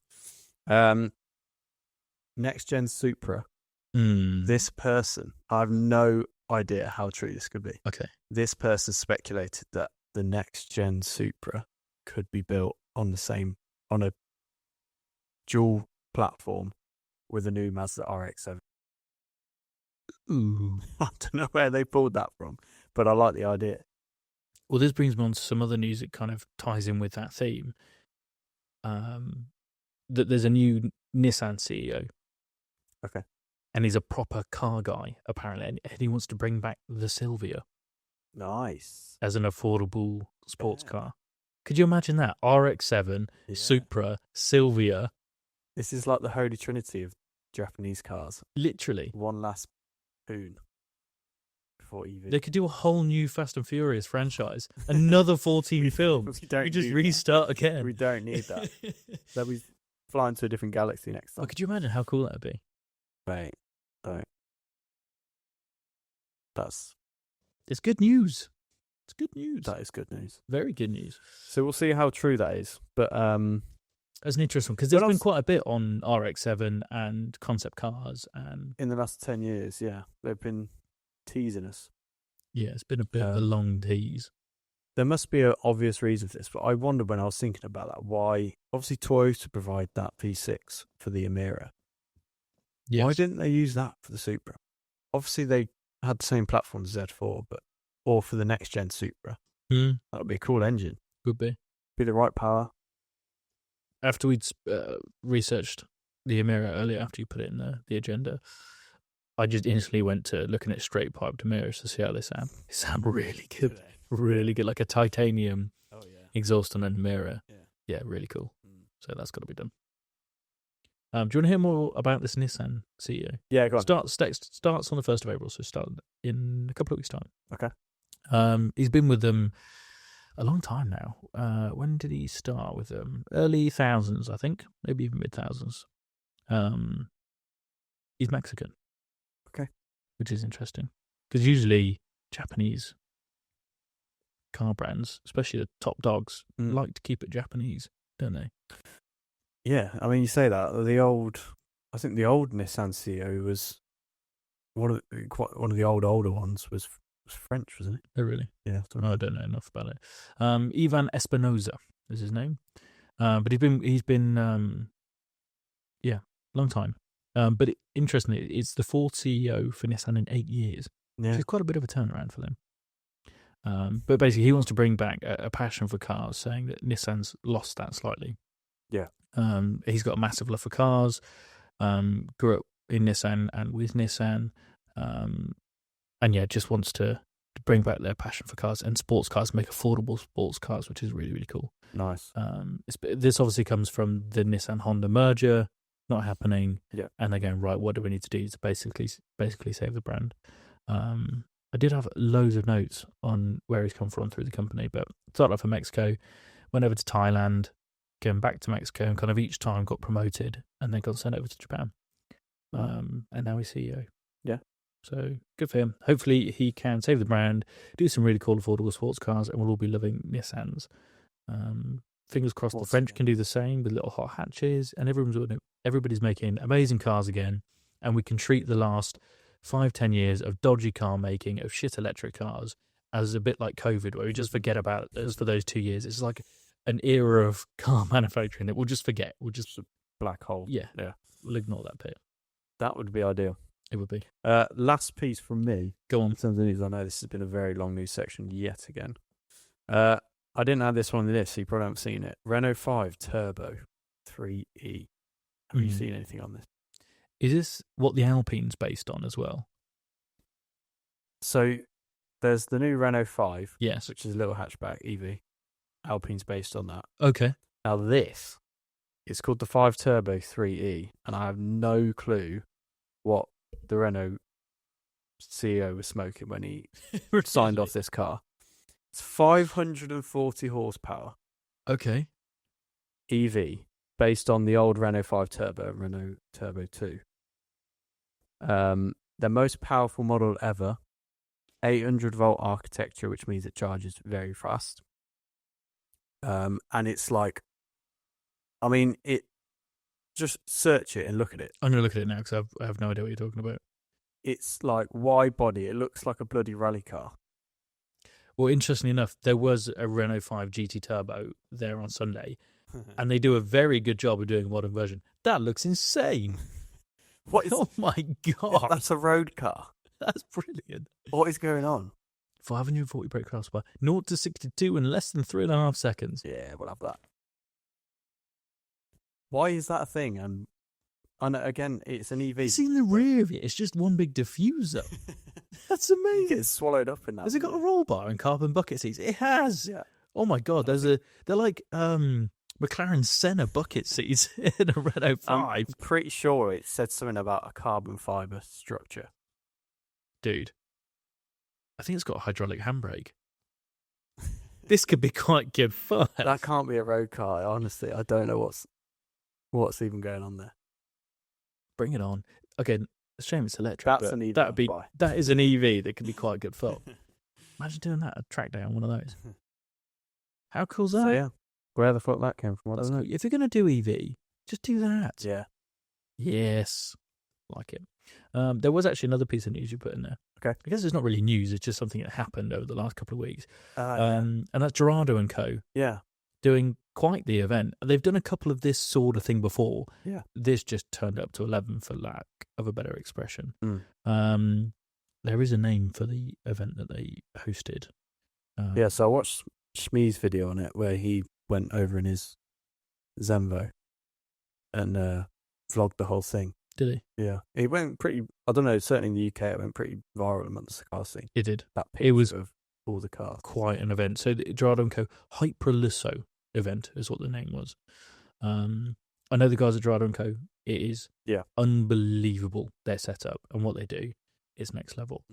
B: Next gen Supra. This person, I have no idea how true this could be.
A: Okay.
B: This person speculated that the next gen Supra could be built on a dual platform with a new Mazda RX-7.
A: Ooh.
B: I don't know where they pulled that from, but I like the idea.
A: Well, this brings me on to some other news that kind of ties in with that theme. That there's a new Nissan CEO.
B: Okay.
A: And he's a proper car guy, apparently. And he wants to bring back the Silvia.
B: Nice.
A: As an affordable sports car. Could you imagine that? RX-7, Supra, Silvia.
B: This is like the holy trinity of Japanese cars.
A: Literally.
B: One last poon before EV.
A: They could do a whole new Fast and Furious franchise. Another 14 films. We just restart again.
B: We don't need that. They'll be flying to a different galaxy next time.
A: Well, could you imagine how cool that would be?
B: Wait, don't.
A: It's good news. It's good news.
B: That is good news.
A: Very good news.
B: So we'll see how true that is. But
A: that's an interesting one because there's been quite a bit on RX-7 and concept cars, and
B: in the last 10 years, yeah, they've been teasing us.
A: Yeah, it's been a bit of a long tease.
B: There must be an obvious reason for this, but I wondered when I was thinking about that why. Obviously, Toyota provide that V6 for the Emira. Yes. Why didn't they use that for the Supra? Obviously, they had the same platform as Z4, or for the next gen Supra. That would be a cool engine.
A: Could be.
B: Be the right power.
A: After we'd researched the Emira earlier, after you put it in the agenda, I just instantly went to looking at straight piped Emiras to see how they sound. They sound really good. Really good. Like a titanium exhaust on an Emira. Yeah, really cool. So that's got to be done. Do you want to hear more about this Nissan CEO?
B: Yeah, go on.
A: Starts on the 1st of April, so start in a couple of weeks' time.
B: Okay.
A: He's been with them a long time now. When did he start with them? Early thousands, I think. Maybe even mid-thousands. He's Mexican.
B: Okay.
A: Which is interesting. Because usually Japanese car brands, especially the top dogs, like to keep it Japanese, don't they?
B: Yeah, I mean, you say that. I think the old Nissan CEO was one of the older ones was French, wasn't it?
A: Oh, really?
B: Yeah.
A: I don't know enough about it. Ivan Espinosa is his name. But he's been long time. But interestingly, it's the fourth CEO for Nissan in 8 years.
B: Yeah.
A: So it's quite a bit of a turnaround for them. But basically, he wants to bring back a passion for cars, saying that Nissan's lost that slightly.
B: Yeah.
A: He's got a massive love for cars, grew up in Nissan and with Nissan, and just wants to bring back their passion for cars and sports cars, make affordable sports cars, which is really, really cool.
B: Nice.
A: This obviously comes from the Nissan-Honda merger not happening, and they're going, right, what do we need to do to basically save the brand? I did have loads of notes on where he's come from through the company, but started off in Mexico, went over to Thailand, going back to Mexico, and kind of each time got promoted, and then got sent over to Japan. And now he's CEO.
B: Yeah.
A: So good for him. Hopefully he can save the brand, do some really cool affordable sports cars, and we'll all be loving Nissans. Fingers crossed the French can do the same with little hot hatches, and everybody's making amazing cars again, and we can treat the last 5-10 years of dodgy car making, of shit electric cars, as a bit like COVID, where we just forget about it for those 2 years. It's like an era of car manufacturing that we'll just forget. We'll just
B: a black hole.
A: Yeah. We'll ignore that bit.
B: That would be ideal.
A: It would be.
B: Last piece from me.
A: Go on.
B: In terms of news, I know this has been a very long news section yet again. I didn't add this one on the list, so you probably haven't seen it. Renault 5 Turbo 3E. Have you seen anything on this?
A: Is this what the Alpine's based on as well?
B: So there's the new Renault 5,
A: yes,
B: which is a little hatchback EV. Alpine's based on that.
A: Okay.
B: Now this is called the 5 Turbo 3E, and I have no clue what the Renault CEO was smoking when he signed off this car. It's 540 horsepower.
A: Okay.
B: EV, based on the old Renault 5 Turbo, Renault Turbo 2. Their most powerful model ever. 800-volt architecture, which means it charges very fast. And it's like, I mean, just search it and look at it.
A: I'm going to look at it now because I have no idea what you're talking about.
B: It's like wide body. It looks like a bloody rally car.
A: Well, interestingly enough, there was a Renault 5 GT Turbo there on Sunday, and they do a very good job of doing a modern version. That looks insane. Oh my God.
B: That's a road car.
A: That's brilliant.
B: What is going on?
A: 540 brake horsepower, 0 to 62 in less than 3.5 seconds.
B: Yeah, we'll have that. Why is that a thing? And again, it's an EV.
A: It's in the rear of it. It's just one big diffuser. That's amazing.
B: It gets swallowed up in that.
A: Has it got a roll bar and carbon bucket seats? It has.
B: Yeah.
A: Oh my God. They're like McLaren Senna bucket seats in a Renault 5.
B: I'm pretty sure it said something about a carbon fibre structure.
A: Dude, I think it's got a hydraulic handbrake. This could be quite good fun.
B: That can't be a road car. Honestly, I don't know what's even going on there.
A: Bring it on. Again, it's a shame it's electric.
B: That's
A: but
B: an EV.
A: that is an EV that could be quite good fun. Imagine doing that, a track day on one of those. How cool's that?
B: So, yeah. Where the fuck that came from, I don't know.
A: Cool. If you're going to do EV, just do that.
B: Yeah.
A: Yes. Like it. There was actually another piece of news you put in there.
B: Okay.
A: I guess it's not really news. It's just something that happened over the last couple of weeks.
B: Yeah.
A: And that's Girado and Co.
B: Yeah.
A: Doing quite the event. They've done a couple of this sort of thing before.
B: Yeah.
A: This just turned up to 11 for lack of a better expression.
B: Mm.
A: There is a name for the event that they hosted.
B: Yeah, so I watched Shmee's video on it where he went over in his Zenvo and vlogged the whole thing.
A: Did he?
B: Yeah. It went pretty, I don't know, certainly in the UK it went pretty viral amongst the car scene.
A: It did.
B: That picture of all the cars.
A: Quite an event. So the Girado & Co. Hypra Lusso event is what the name was. I know the guys at Girado & Co. It is unbelievable, their setup, and what they do is next level.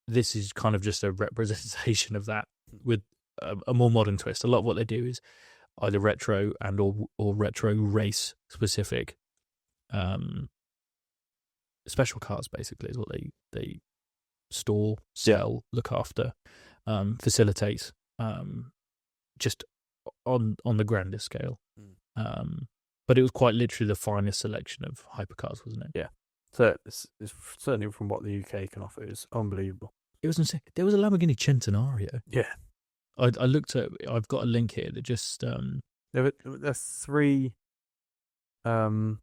A: This is kind of just a representation of that with a more modern twist. A lot of what they do is either retro and or retro race specific special cars, basically, is what they store, sell, look after, facilitate, just on the grandest scale. But it was quite literally the finest selection of hypercars, wasn't it?
B: Yeah. So it's certainly from what the UK can offer, it's unbelievable.
A: It was insane. There was a Lamborghini Centenario.
B: Yeah.
A: I looked at. I've got a link here that just.
B: There were 3 Gordon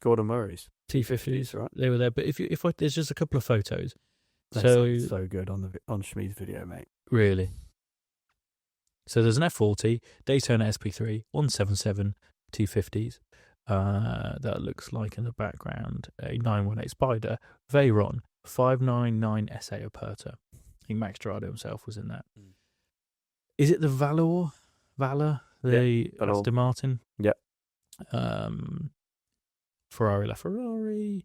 B: Murrays.
A: T50s,
B: right?
A: They were there, but there's just a couple of photos.
B: That's so good on Shmee's video, mate.
A: Really. So there's an F40, Daytona SP3, 177 T50s. That looks like in the background a 918 Spider, Veyron, 599 SA Aperta. I think Max Girado himself was in that. Is it the Valor, the Aston Martin?
B: Yep.
A: Ferrari LaFerrari,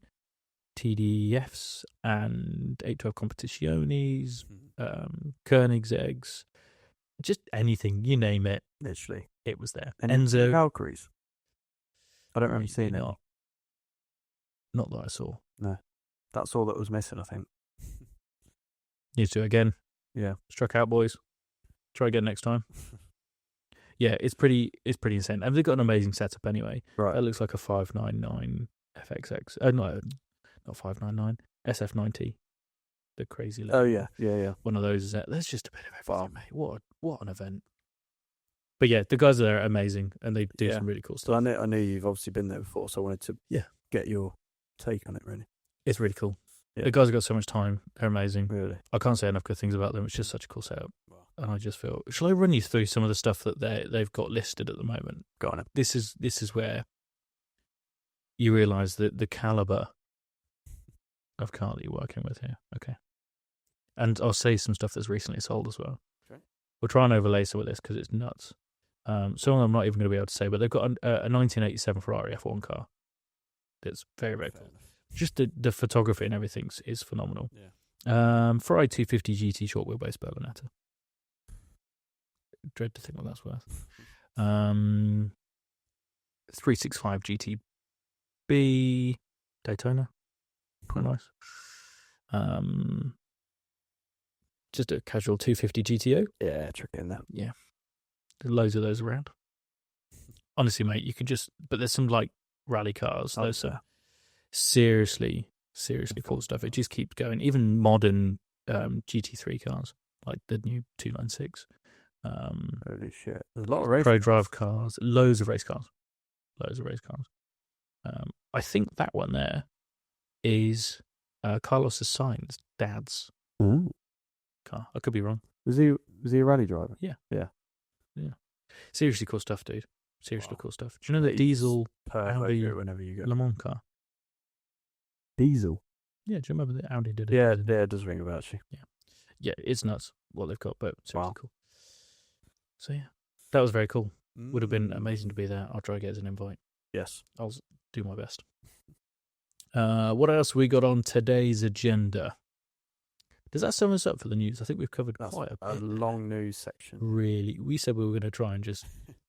A: TDFs and 812 Competitiones, Koenigsegg's, just anything, you name it.
B: Literally.
A: It was there.
B: And
A: Enzo.
B: Valkyries. I don't remember seeing it.
A: Not that I saw.
B: No. That's all that was missing, I think.
A: Need to do it again.
B: Yeah.
A: Struck out, boys. Try again next time. Yeah, it's pretty insane. And they've got an amazing setup anyway.
B: Right.
A: That looks like a 599 FXX. No, not 599. SF90. The crazy little.
B: Oh, yeah. Yeah.
A: One of those is that. There's just a bit of everything, mate. What an event. But yeah, the guys are there are amazing and they do some really cool stuff.
B: So I know you've obviously been there before, so I wanted to get your take on it, really.
A: It's really cool.
B: Yeah.
A: The guys have got so much time. They're amazing.
B: Really.
A: I can't say enough good things about them. It's just such a cool setup.
B: Wow.
A: And I just feel... Shall I run you through some of the stuff that they've got listed at the moment?
B: Go on.
A: This is where you realise that the calibre of car that you're working with here. Okay. And I'll say some stuff that's recently sold as well.
B: Okay.
A: We'll try and overlay some of this because it's nuts. Some I'm not even going to be able to say, but they've got a 1987 Ferrari F1 car that's very, very cool. Just the photography and everything is phenomenal.
B: Yeah.
A: Ferrari 250 GT short wheelbase Berlinetta. Dread to think what that's worth. 365 GTB Daytona. Quite nice. Just a casual 250 GTO.
B: Yeah, trick in there.
A: Yeah. There's loads of those around. Honestly, mate, you can just... But there's some, like, rally cars. Those are seriously cool stuff. It just keeps going. Even modern GT3 cars, like the new 296.
B: Holy shit. There's a lot of race
A: Pro drive cars. Loads of race cars. I think that one there is Carlos Sainz's dad's car. I could be wrong.
B: Was he a rally driver?
A: Yeah.
B: Yeah.
A: Seriously cool stuff, dude. Seriously cool stuff. Do you know that diesel Audi
B: whenever you go.
A: Le Mans car?
B: Diesel?
A: Yeah, do you remember that Audi did it?
B: Yeah, it does ring about actually.
A: Yeah, it's nuts what they've got, but seriously cool. So yeah, that was very cool. Would have been amazing to be there. I'll try to get us an invite.
B: Yes.
A: I'll do my best. What else we got on today's agenda? Does that sum us up for the news? I think we've covered quite a bit.
B: long news section.
A: Really. We said we were going to try and just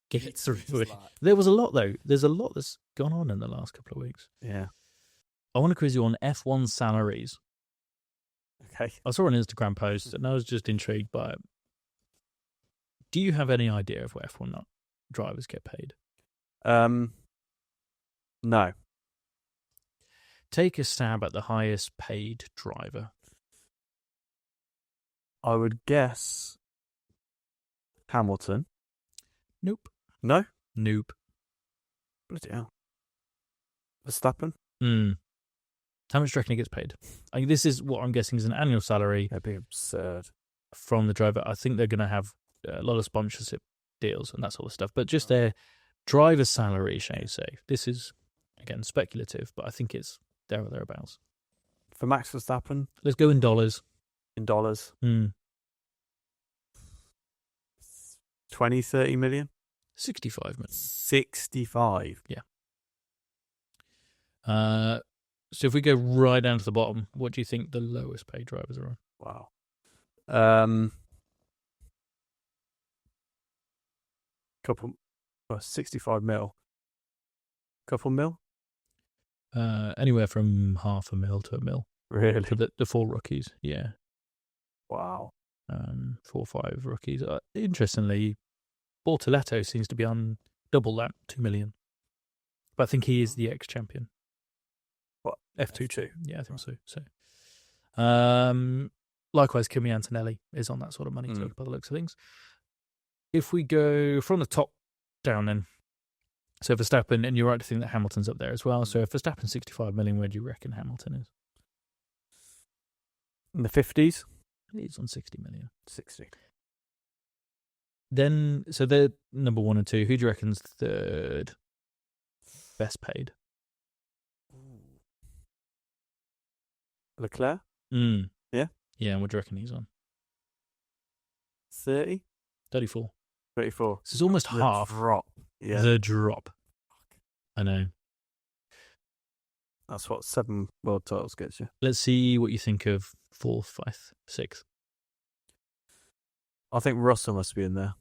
A: get through it. There was a lot, though. There's a lot that's gone on in the last couple of weeks.
B: Yeah.
A: I want to quiz you on F1 salaries.
B: Okay.
A: I saw an Instagram post and I was just intrigued by it. Do you have any idea of where F1 drivers get paid?
B: No.
A: Take a stab at the highest paid driver.
B: I would guess Hamilton.
A: Nope.
B: No?
A: Nope.
B: Bloody hell. Verstappen?
A: How much do you reckon he gets paid? This is what I'm guessing is an annual salary.
B: That'd be absurd.
A: From the driver. I think they're going to have a lot of sponsorship deals and that sort of stuff. But just their driver salary, shall you say. This is, again, speculative, but I think it's there or thereabouts.
B: For Max Verstappen?
A: Let's go in dollars.
B: In dollars? 20, 30 million?
A: 65 million.
B: 65?
A: Yeah. So if we go right down to the bottom, what do you think the lowest paid drivers are on?
B: Wow. 65 mil. Couple mil?
A: Anywhere from half a mil to a mil.
B: Really?
A: For the 4 rookies, yeah.
B: Wow.
A: 4 or 5 rookies. Interestingly, Bortoletto seems to be on double that, 2 million. But I think he is the ex-champion.
B: What?
A: F2? Yeah, I think so. Likewise, Kimi Antonelli is on that sort of money too, by the looks of things. If we go from the top down then, so Verstappen, and you're right to think that Hamilton's up there as well. So if Verstappen's 65 million, where do you reckon Hamilton is?
B: In the 50s?
A: He's on 60 million.
B: 60.
A: Then, so they're number 1 and 2. Who do you reckon's third best paid?
B: Leclerc? Yeah?
A: Yeah, and what do you reckon he's on?
B: 30?
A: 34.
B: 34.
A: So it's almost half.
B: Drop. Yeah.
A: The drop. I know.
B: That's what 7 world titles gets you.
A: Let's see what you think of 4th, 5th, 6th.
B: I think Russell must be in there.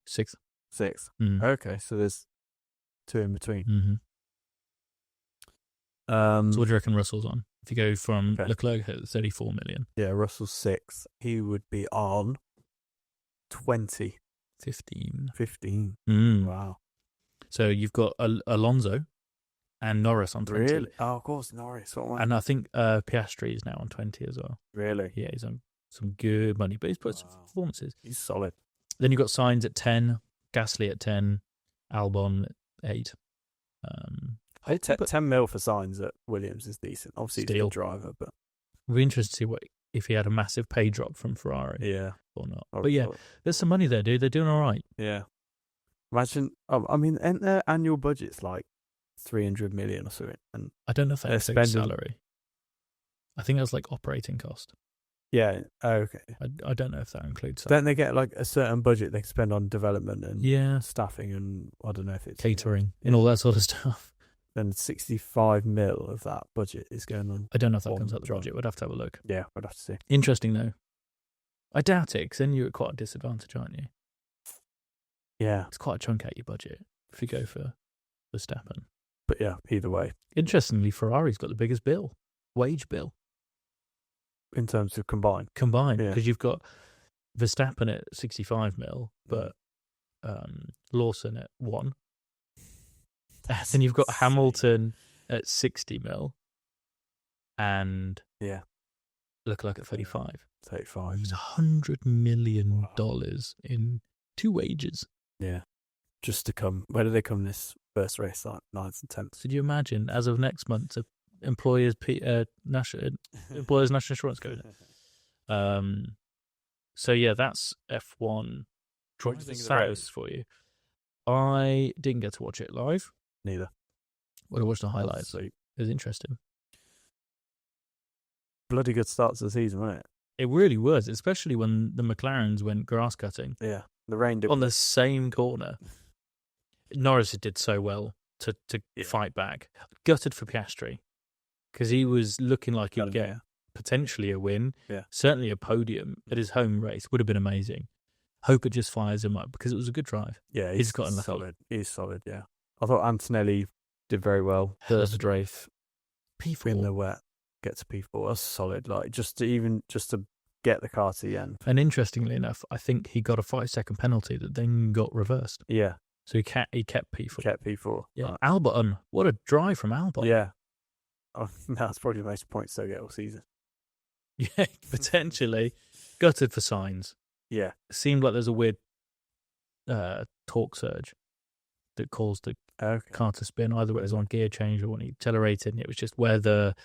A: 6th.
B: 6th. Okay, so there's 2 in between.
A: So what do you reckon Russell's on? If you go from Leclerc at 34 million.
B: Yeah, Russell's 6th. He would be on 20.
A: 15.
B: Wow.
A: So you've got Alonso and Norris on 20.
B: Really? Oh, of course, Norris.
A: And I think Piastri is now on 20 as well.
B: Really?
A: Yeah, he's on some good money, but he's put some performances.
B: He's solid.
A: Then you've got Sainz at 10, Gasly at 10, Albon at 8.
B: 10 mil for Sainz at Williams is decent. Obviously, he's a good driver, but
A: we'll be interested to see if he had a massive pay drop from Ferrari.
B: Yeah.
A: Or not. But yeah, there's some money there, dude. They're doing all right.
B: Yeah. Imagine, ain't their annual budget's like 300 million or something? And
A: I don't know if that's a salary. I think that's like operating cost.
B: Yeah. Okay.
A: I don't know if that includes that.
B: Don't they get like a certain budget they can spend on development and staffing and I don't know if it's
A: catering and all that sort of stuff.
B: Then 65 mil of that budget is going on.
A: I don't know if that comes out the budget. We'd have to have a look.
B: Yeah, we'd have to see.
A: Interesting though. I doubt it, because then you're at quite a disadvantage, aren't you?
B: Yeah.
A: It's quite a chunk out your budget if you go for Verstappen.
B: But yeah, either way.
A: Interestingly, Ferrari's got the biggest wage bill.
B: In terms of combined,
A: because you've got Verstappen at 65 mil, but Lawson at 1. And then you've got Hamilton at 60 mil, and Leclerc at 35.
B: 35.
A: It's $100 million in 2 wages.
B: Yeah. Just to come. Where do they come this first race? Like 9th and 10th.
A: So do you imagine, as of next month, employers' national insurance goes? So yeah, that's F1.
B: What do you think of the race
A: For you? I didn't get to watch it live.
B: Neither.
A: Well, I watched the highlights. It was interesting.
B: Bloody good start to the season, wasn't it?
A: It really was, especially when the McLarens went grass cutting.
B: Yeah. The rain did
A: on the same corner. Norris did so well to
B: Yeah.
A: fight back. Gutted for Piastri because he was looking like he'd get potentially a win, certainly a podium at his home race. Would have been amazing. Hope it just fires him up because it was a good drive.
B: Yeah,
A: he's got unlucky.
B: solid. He's solid, yeah. I thought Antonelli did very well. First race,
A: P4
B: in the wet, get to P4. That's solid. Like just to get the car to the end.
A: And interestingly enough, I think he got a 5-second penalty that then got reversed.
B: Yeah.
A: So he kept P4.
B: Kept P4.
A: Yeah.
B: Right.
A: Albon, what a drive from Albon.
B: Yeah. Oh, that's probably the most points they'll get all season.
A: Yeah, potentially. Gutted for Sainz.
B: Yeah.
A: It seemed like there's a weird torque surge that caused the car to spin. Either it was on gear change or when he accelerated, and it was just weather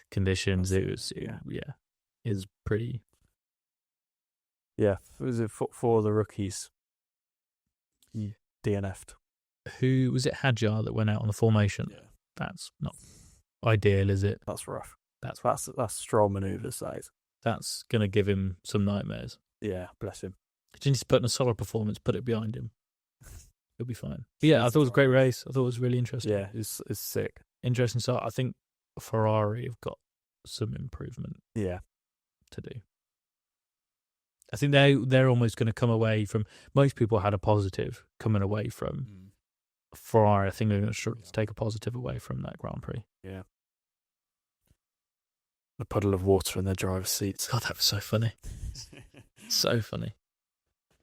A: conditions. It was pretty.
B: Yeah. Was it for the rookies? DNF'd.
A: Who was it? Hadjar that went out on the formation.
B: Yeah.
A: That's not ideal, is it?
B: That's rough.
A: That's
B: Stroll manoeuvres, that is.
A: That's going to give him some nightmares.
B: Yeah, bless him.
A: He needs to put in a solid performance, put it behind him. He'll be fine. But yeah, I thought it was a great race. I thought it was really interesting.
B: Yeah, it's sick.
A: Interesting start. I think Ferrari have got some improvement to do. I think they're almost going to come away from, most people had a positive coming away from Ferrari. I think they're going to take a positive away from that Grand Prix.
B: Yeah. A puddle of water in their driver's seats.
A: God, that was so funny. So funny.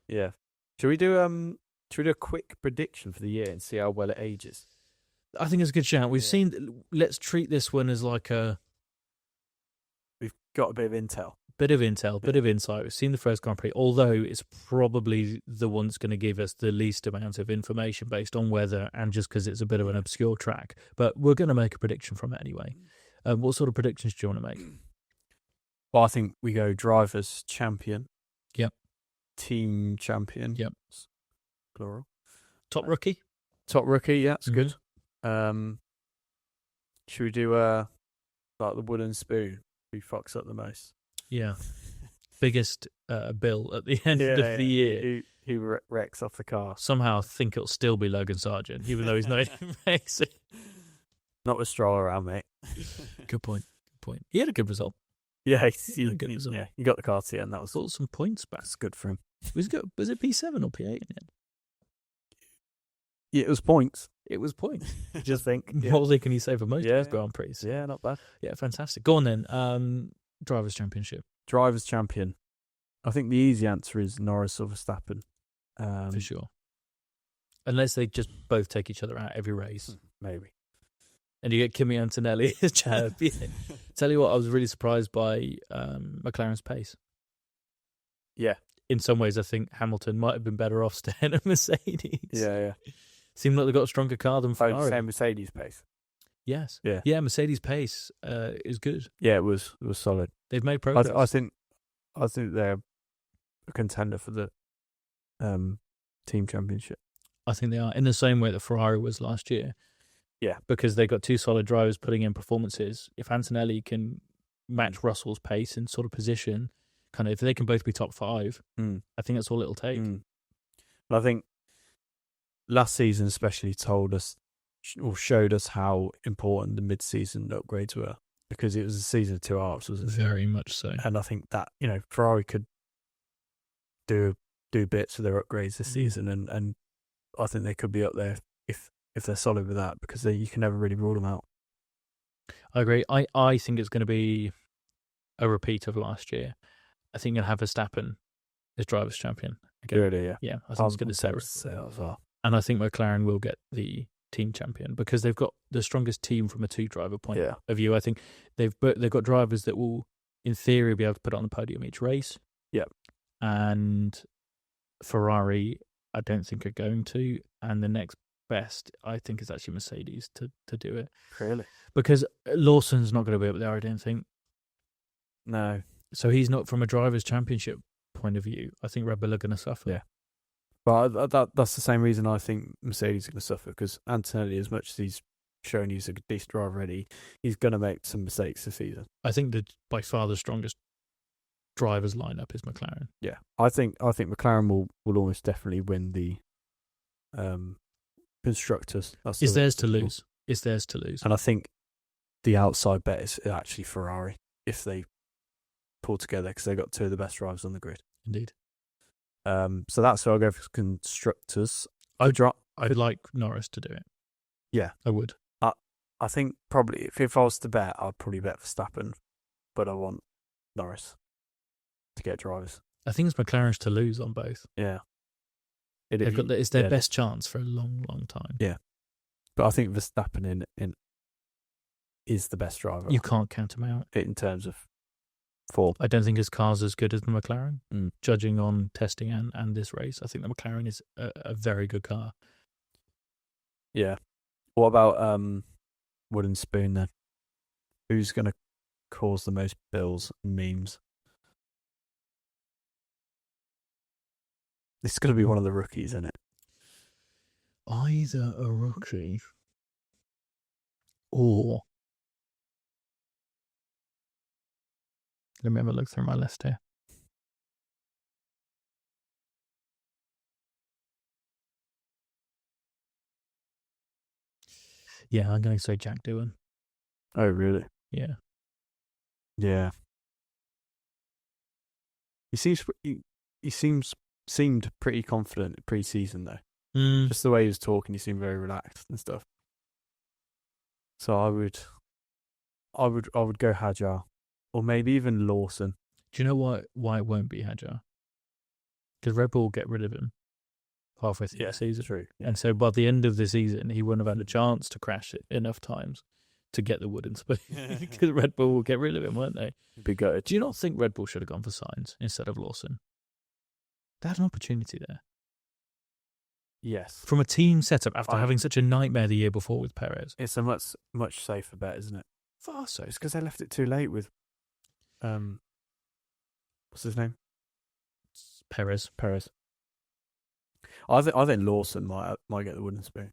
B: Yeah. Should we do a quick prediction for the year and see how well it ages?
A: I think it's a good shout. We've seen, let's treat this one as like
B: we've got a bit of intel.
A: Bit of insight. We've seen the first Grand Prix, although it's probably the one that's going to give us the least amount of information based on weather and just because it's a bit of an obscure track. But we're going to make a prediction from it anyway. What sort of predictions do you want to make?
B: Well, I think we go drivers champion.
A: Yep.
B: Team champion.
A: Yep.
B: Plural.
A: Top rookie?
B: Top rookie, yeah, that's good. Should we do like the wooden spoon? Who fucks up the most?
A: Yeah. Biggest bill at the end of the year.
B: Who wrecks off the car?
A: Somehow I think it'll still be Logan Sargent, even though he's not in racing.
B: Not with Stroll around, mate.
A: Good point. He had a good result.
B: Yeah,
A: he had a good result.
B: Yeah, he got the car to the end. That was
A: got some points back.
B: That's good for him.
A: Was it P7 or P8 in the end?
B: Yeah, it was points.
A: It was points.
B: Just think.
A: What more can you say for most of his Grand Prix?
B: Yeah, not bad.
A: Yeah, fantastic. Go on then. Drivers' Championship.
B: Drivers' champion. I think the easy answer is Norris or Verstappen.
A: For sure. Unless they just both take each other out every race.
B: Maybe.
A: And you get Kimi Antonelli as champion. Tell you what, I was really surprised by McLaren's pace.
B: Yeah.
A: In some ways, I think Hamilton might have been better off staying at Mercedes.
B: Yeah.
A: Seemed like they got a stronger car than Ferrari.
B: Same Mercedes pace.
A: Yes.
B: Yeah.
A: Mercedes pace is good.
B: Yeah, it was solid.
A: They've made progress.
B: I think they're a contender for the team championship.
A: I think they are, in the same way that Ferrari was last year.
B: Yeah.
A: Because they got two solid drivers putting in performances. If Antonelli can match Russell's pace and sort of position, kind of, if they can both be top 5, I think that's all it'll take.
B: And I think last season especially told us or showed us how important the mid-season upgrades were, because it was a season of 2 halves, wasn't it?
A: Very much so.
B: And I think that, Ferrari could do bits of their upgrades this season, and I think they could be up there if they're solid with that, because you can never really rule them out.
A: I agree. I think it's going to be a repeat of last year. I think you'll have Verstappen as drivers' champion again.
B: Really,
A: Yeah, I think it's going to say
B: as well.
A: And I think McLaren will get the team champion because they've got the strongest team from a 2-driver point of view. I think they've got drivers that will, in theory, be able to put it on the podium each race.
B: Yeah.
A: And Ferrari, I don't think are going to. And the next best, I think, is actually Mercedes to do it.
B: Really?
A: Because Lawson's not going to be up there, I don't think.
B: No.
A: So he's not, from a driver's championship point of view, I think Red Bull are going to suffer.
B: Yeah. But that's the same reason I think Mercedes is going to suffer, because Antonelli, as much as he's shown he's a decent driver already, he's going to make some mistakes this season.
A: I think that by far the strongest drivers lineup is McLaren.
B: Yeah, I think McLaren will almost definitely win the constructors.
A: It's theirs to lose. It's theirs to lose.
B: And I think the outside bet is actually Ferrari if they pull together, because they've got two of the best drivers on the grid.
A: Indeed.
B: So that's why I'll go for constructors.
A: I'd like Norris to do it.
B: Yeah,
A: I would.
B: I think probably if I was to bet, I'd probably bet Verstappen, but I want Norris to get drivers.
A: I think it's McLaren's to lose on both.
B: Yeah.
A: It's their best chance for a long, long time.
B: Yeah. But I think Verstappen in is the best driver.
A: You can't count him out.
B: In terms of form.
A: I don't think his car's as good as the McLaren, judging on testing and this race. I think the McLaren is a very good car.
B: Yeah. What about Wooden Spoon then? Who's going to cause the most bills and memes? This is going to be one of the rookies, isn't it?
A: Either a rookie or... Let me have a look through my list here. Yeah, I'm going to say Jack Doohan.
B: Oh, really?
A: Yeah.
B: Yeah. He seemed pretty confident pre-season though. Just the way he was talking, he seemed very relaxed and stuff. So I would go Hajar, or maybe even Lawson.
A: Do you know why it won't be Hajar? Because Red Bull will get rid of him halfway through the season.
B: True. Yeah.
A: And so by the end of the season, he wouldn't have had a chance to crash it enough times to get the wooden spoon. Because Red Bull will get rid of him, won't they?
B: Be gutted.
A: Do you not think Red Bull should have gone for Sainz instead of Lawson? They had an opportunity there.
B: Yes.
A: From a team setup after having such a nightmare the year before with Perez.
B: It's a much safer bet, isn't it?
A: Far so.
B: It's because they left it too late with what's his name?
A: Perez.
B: I think Lawson might get the wooden spoon.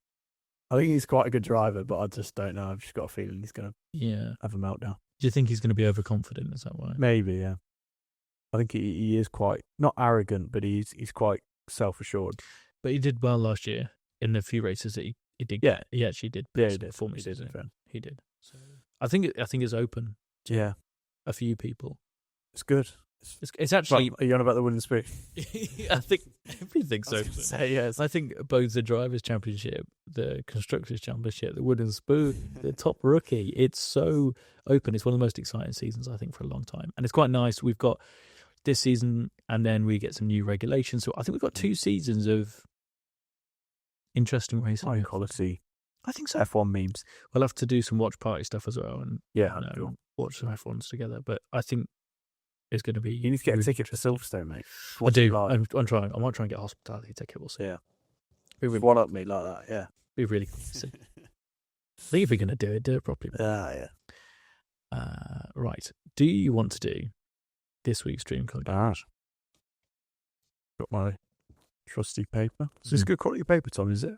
B: I think he's quite a good driver, but I just don't know. I've just got a feeling he's going to have a meltdown.
A: Do you think he's going to be overconfident? Is that why?
B: Maybe, yeah. I think he is quite, not arrogant, but he's quite self-assured.
A: But he did well last year in the few races that he did.
B: Yeah.
A: He actually did.
B: Yeah, he did.
A: Performances. He did. So I think it's open.
B: Yeah.
A: A few people.
B: It's good.
A: It's actually...
B: Are you on about the wooden spoon?
A: I think everything's open.
B: Yes.
A: I think both the Drivers' Championship, the Constructors' Championship, the wooden spoon, the top rookie, it's so open. It's one of the most exciting seasons, I think, for a long time. And it's quite nice. We've got this season and then we get some new regulations. So I think we've got 2 seasons of interesting racing.
B: High quality.
A: I think so.
B: F1 memes.
A: We'll have to do some watch party stuff as well and
B: cool.
A: watch some F1s together. But I think it's going to be...
B: You need to get a ticket for Silverstone, mate.
A: I do. I'm trying. I might try and get a hospitality ticket. We'll see.
B: Yeah. One up me like that, yeah.
A: Be really cool to see. I think if you're going to do it properly.
B: Yeah.
A: Right. Do you want to do this week's Dream Car?
B: Got my trusty paper. Is this good quality paper, Tom, is it?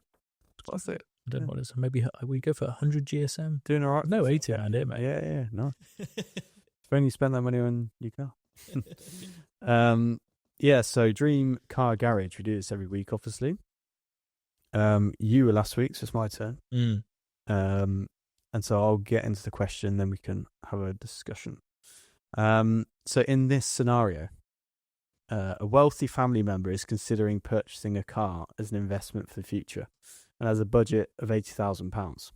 B: That's it.
A: I don't know what it is. Maybe we go for 100 GSM.
B: Doing all right.
A: No, 80 around here, mate.
B: Yeah, no. If only you spend that money on your car. So Dream Car Garage. We do this every week, obviously. You were last week, so it's my turn. And so I'll get into the question, then we can have a discussion. So in this scenario, a wealthy family member is considering purchasing a car as an investment for the future and has a budget of £80,000.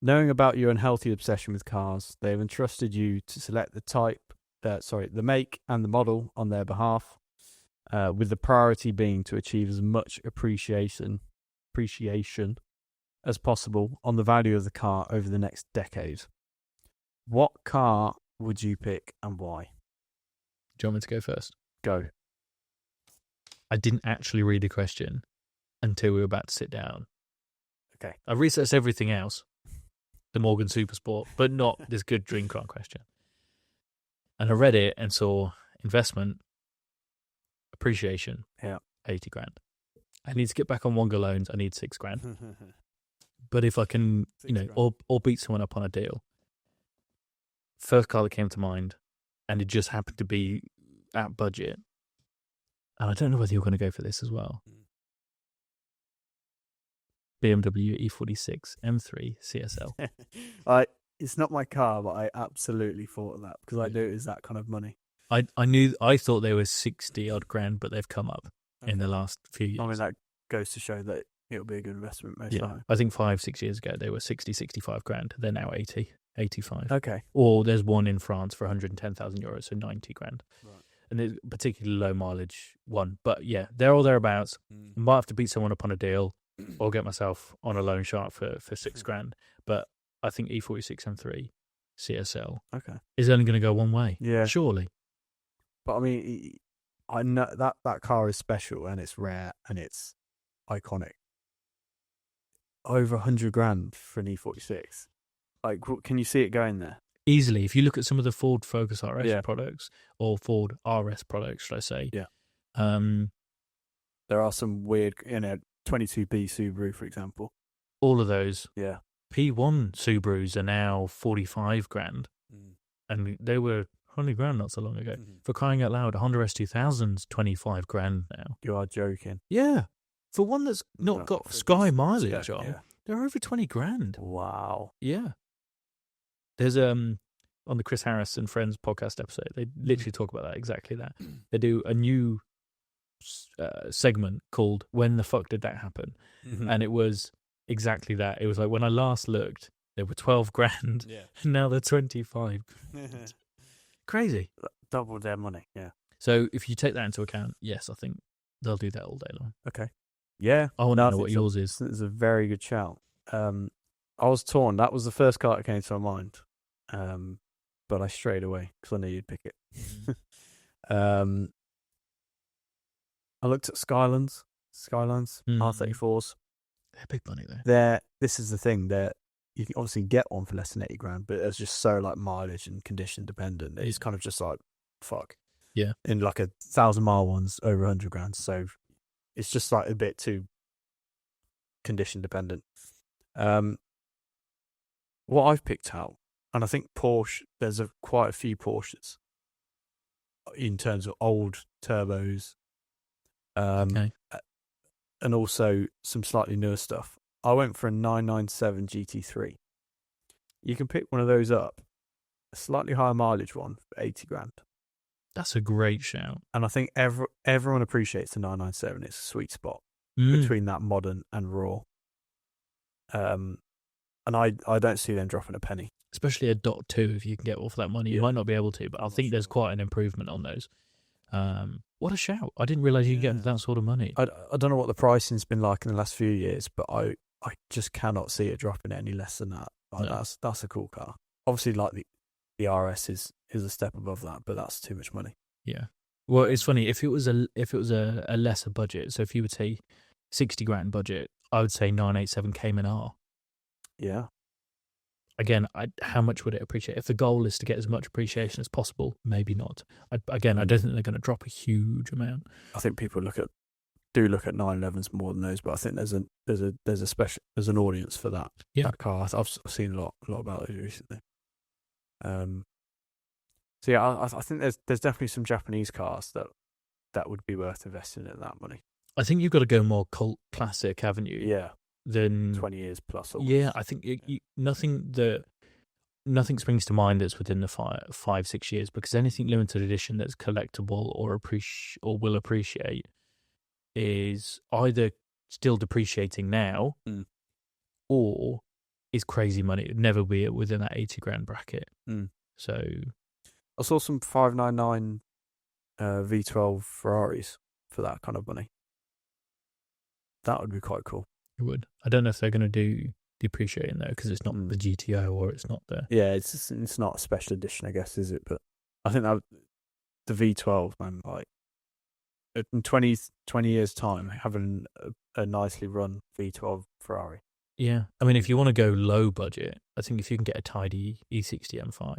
B: Knowing about your unhealthy obsession with cars, they have entrusted you to select the make and the model on their behalf, with the priority being to achieve as much appreciation as possible on the value of the car over the next decade. What car would you pick and why?
A: Do you want me to go first?
B: Go.
A: I didn't actually read the question until we were about to sit down.
B: Okay.
A: I researched everything else, the Morgan Supersport, but not this good dream car question. And I read it and saw investment, appreciation, 80 grand. I need to get back on Wonga loans. I need 6 grand. But if I can, or beat someone up on a deal. First car that came to mind, and it just happened to be at budget, and I don't know whether you're going to go for this as well. BMW E46 M3 CSL.
B: It's not my car, but I absolutely thought of that because I knew it was that kind of money.
A: I thought they were 60 odd grand, but they've come up in the last few years.
B: I mean, that goes to show that it'll be a good investment most time.
A: I think 5-6 years ago they were 60, 65 grand. They're now 80, 85.
B: Okay.
A: Or there's one in France for 110,000 euros, so 90 grand.
B: Right.
A: And it's a particularly low mileage one. But yeah, they're all thereabouts. I might have to beat someone up on a deal or get myself on a loan shark for 6 grand. But I think E46 M3 CSL is only going to go one way.
B: Yeah.
A: Surely.
B: But I mean, I know that car is special and it's rare and it's iconic. Over 100 grand for an E46. Like, can you see it going there?
A: Easily. If you look at some of the Ford Focus RS products, or Ford RS products, should I say?
B: Yeah. There are some weird, 22B Subaru, for example.
A: All of those.
B: Yeah.
A: P1 Subarus are now 45 grand. And they were 100 grand not so long ago. For crying out loud, a Honda S2000's 25 grand now.
B: You are joking.
A: Yeah. For one that's not got sky mileage on, they're over 20 grand.
B: Wow.
A: Yeah. There's on the Chris Harris and Friends podcast episode, they literally talk about that, exactly that. They do a new segment called "When the Fuck Did That Happen?" And it was exactly that. It was like, when I last looked, they were 12 grand, and now they're 25. Crazy.
B: Double their money. Yeah.
A: So if you take that into account, yes, I think they'll do that all day long.
B: Okay. Yeah.
A: I want to know what yours is.
B: It's a very good shout. I was torn. That was the first car that came to my mind. But I strayed away because I knew you'd pick it. I looked at Skylines, R34s.
A: They're big money though.
B: This is the thing, you can obviously get one for less than 80 grand, but it's just so like mileage and condition dependent. It's kind of just like, fuck.
A: Yeah.
B: In like 1,000-mile ones, over 100 grand. So it's just like a bit too condition dependent. What I've picked out, and I think Porsche, there's quite a few Porsches in terms of old turbos, and also some slightly newer stuff. I went for a 997 GT3. You can pick one of those up, a slightly higher mileage one for 80 grand.
A: That's a great shout.
B: And I think everyone appreciates the 997. It's a sweet spot between that modern and raw. And I don't see them dropping a penny.
A: Especially a .2, if you can get one for that money. You might not be able to, but I think there's quite an improvement on those. What a shout. I didn't realise you could get that sort of money.
B: I don't know what the pricing's been like in the last few years, but I just cannot see it dropping any less than that. Like, no. That's a cool car. Obviously, like the RS is a step above that, but that's too much money.
A: Yeah. Well, it's funny, if it was a lesser budget, so if you would say 60 grand budget, I would say 987 Cayman R.
B: Yeah.
A: Again, how much would it appreciate? If the goal is to get as much appreciation as possible, maybe not. I don't think they're going to drop a huge amount.
B: I think people look at 911s more than those, but I think there's an audience for that.
A: Yeah.
B: That car. I've seen a lot about those recently. So yeah, I think there's definitely some Japanese cars that would be worth investing in that money.
A: I think you've got to go more cult classic, haven't you?
B: Yeah.
A: Than
B: 20 years plus. Almost.
A: Yeah, I think nothing springs to mind that's within the 5-6 years, because anything limited edition that's collectible or will appreciate is either still depreciating now or is crazy money. It'd never be within that 80 grand bracket. So
B: I saw some 599 V12 Ferraris for that kind of money. That would be quite cool.
A: It would. I don't know if they're going to do depreciating though, because it's not the GTO or it's not the.
B: Yeah, it's not a special edition, I guess, is it? But I think that the V12, man, like in 20 years' time, having a nicely run V12 Ferrari.
A: Yeah, I mean, if you want to go low budget, I think if you can get a tidy E60 M5.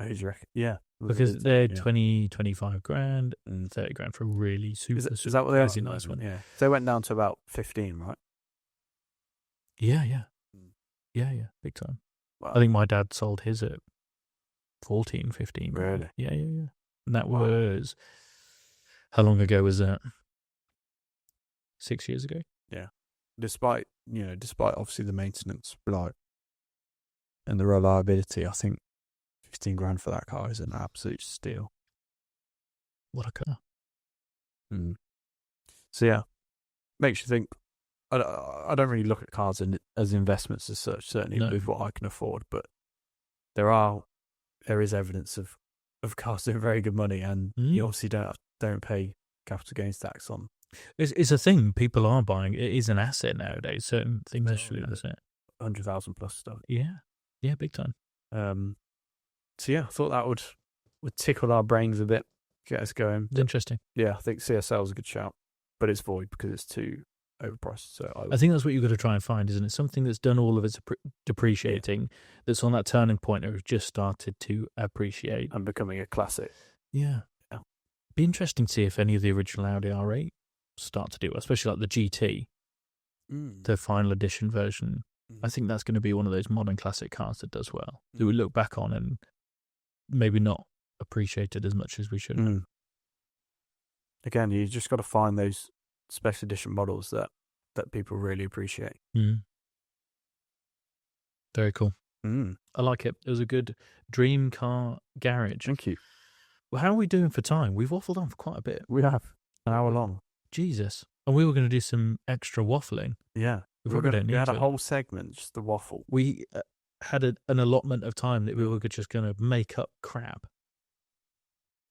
B: Who do you reckon? Yeah.
A: Because they're 25 grand and 30 grand for a really super,
B: is that what they are?
A: Nice one.
B: Yeah. So they went down to about 15, right?
A: Yeah. Big time.
B: Wow.
A: I think my dad sold his at 14, 15.
B: Really?
A: Yeah. And that was, how long ago was that? 6 years ago?
B: Yeah. Despite obviously the maintenance blow and the reliability, I think 15 grand for that car is an absolute steal.
A: What a car.
B: So yeah, makes you think. I don't really look at cars as investments as such, certainly with what I can afford, but there is evidence of cars doing very good money, and you obviously don't pay capital gains tax on.
A: It's a thing people are buying. It is an asset nowadays. Certain things are an asset.
B: 100,000 plus stuff.
A: Yeah, big time.
B: So yeah, I thought that would tickle our brains a bit, get us going.
A: It's interesting.
B: Yeah, I think CSL is a good shout, but it's void because it's too overpriced. So
A: I think that's what you've got to try and find, isn't it? Something that's done all of its depreciating, that's on that turning point or has just started to appreciate.
B: And becoming a classic.
A: Yeah. Be interesting to see if any of the original Audi R8 start to do it, especially like the GT, the final edition version. I think that's going to be one of those modern classic cars that does well, that we look back on and maybe not appreciated as much as we should.
B: Again, you just got to find those special edition models that people really appreciate.
A: Very cool. I like it. It was a good dream car garage.
B: Thank you.
A: Well, how are we doing for time? We've waffled on for quite a bit.
B: We have an hour long.
A: Jesus. And we were going to do some extra waffling.
B: Yeah.
A: We had
B: a whole segment, just the waffle.
A: We had an allotment of time that we were just going to make up crap.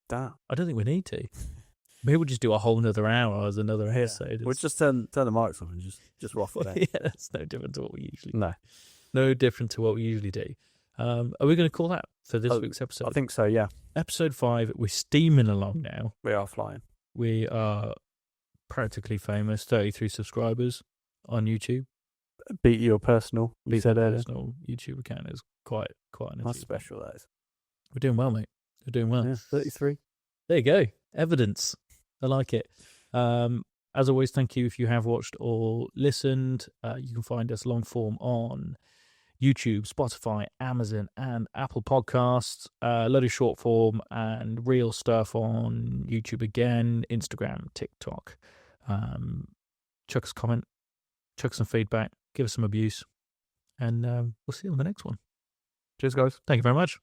B: Damn.
A: I don't think we need to. Maybe we'll just do a whole another hour as another episode.
B: We'll just turn the mics off and just waffle there.
A: Yeah, that's no different to what we usually do.
B: No
A: different to what we usually do. Are we going to call that for this week's episode?
B: I think so, yeah.
A: Episode 5, we're steaming along now.
B: We are flying.
A: We are practically famous, 33 subscribers on YouTube.
B: Beat your personal, you said earlier.
A: Personal YouTube account is quite an
B: That's special, that is.
A: We're doing well, mate. We're doing well.
B: Yeah, 33.
A: There you go. Evidence. I like it. As always, thank you if you have watched or listened. You can find us long form on YouTube, Spotify, Amazon, and Apple Podcasts. A lot of short form and real stuff on YouTube again, Instagram, TikTok. Chuck us a comment, chuck some feedback, give us some abuse, and we'll see you on the next one.
B: Cheers, guys.
A: Thank you very much.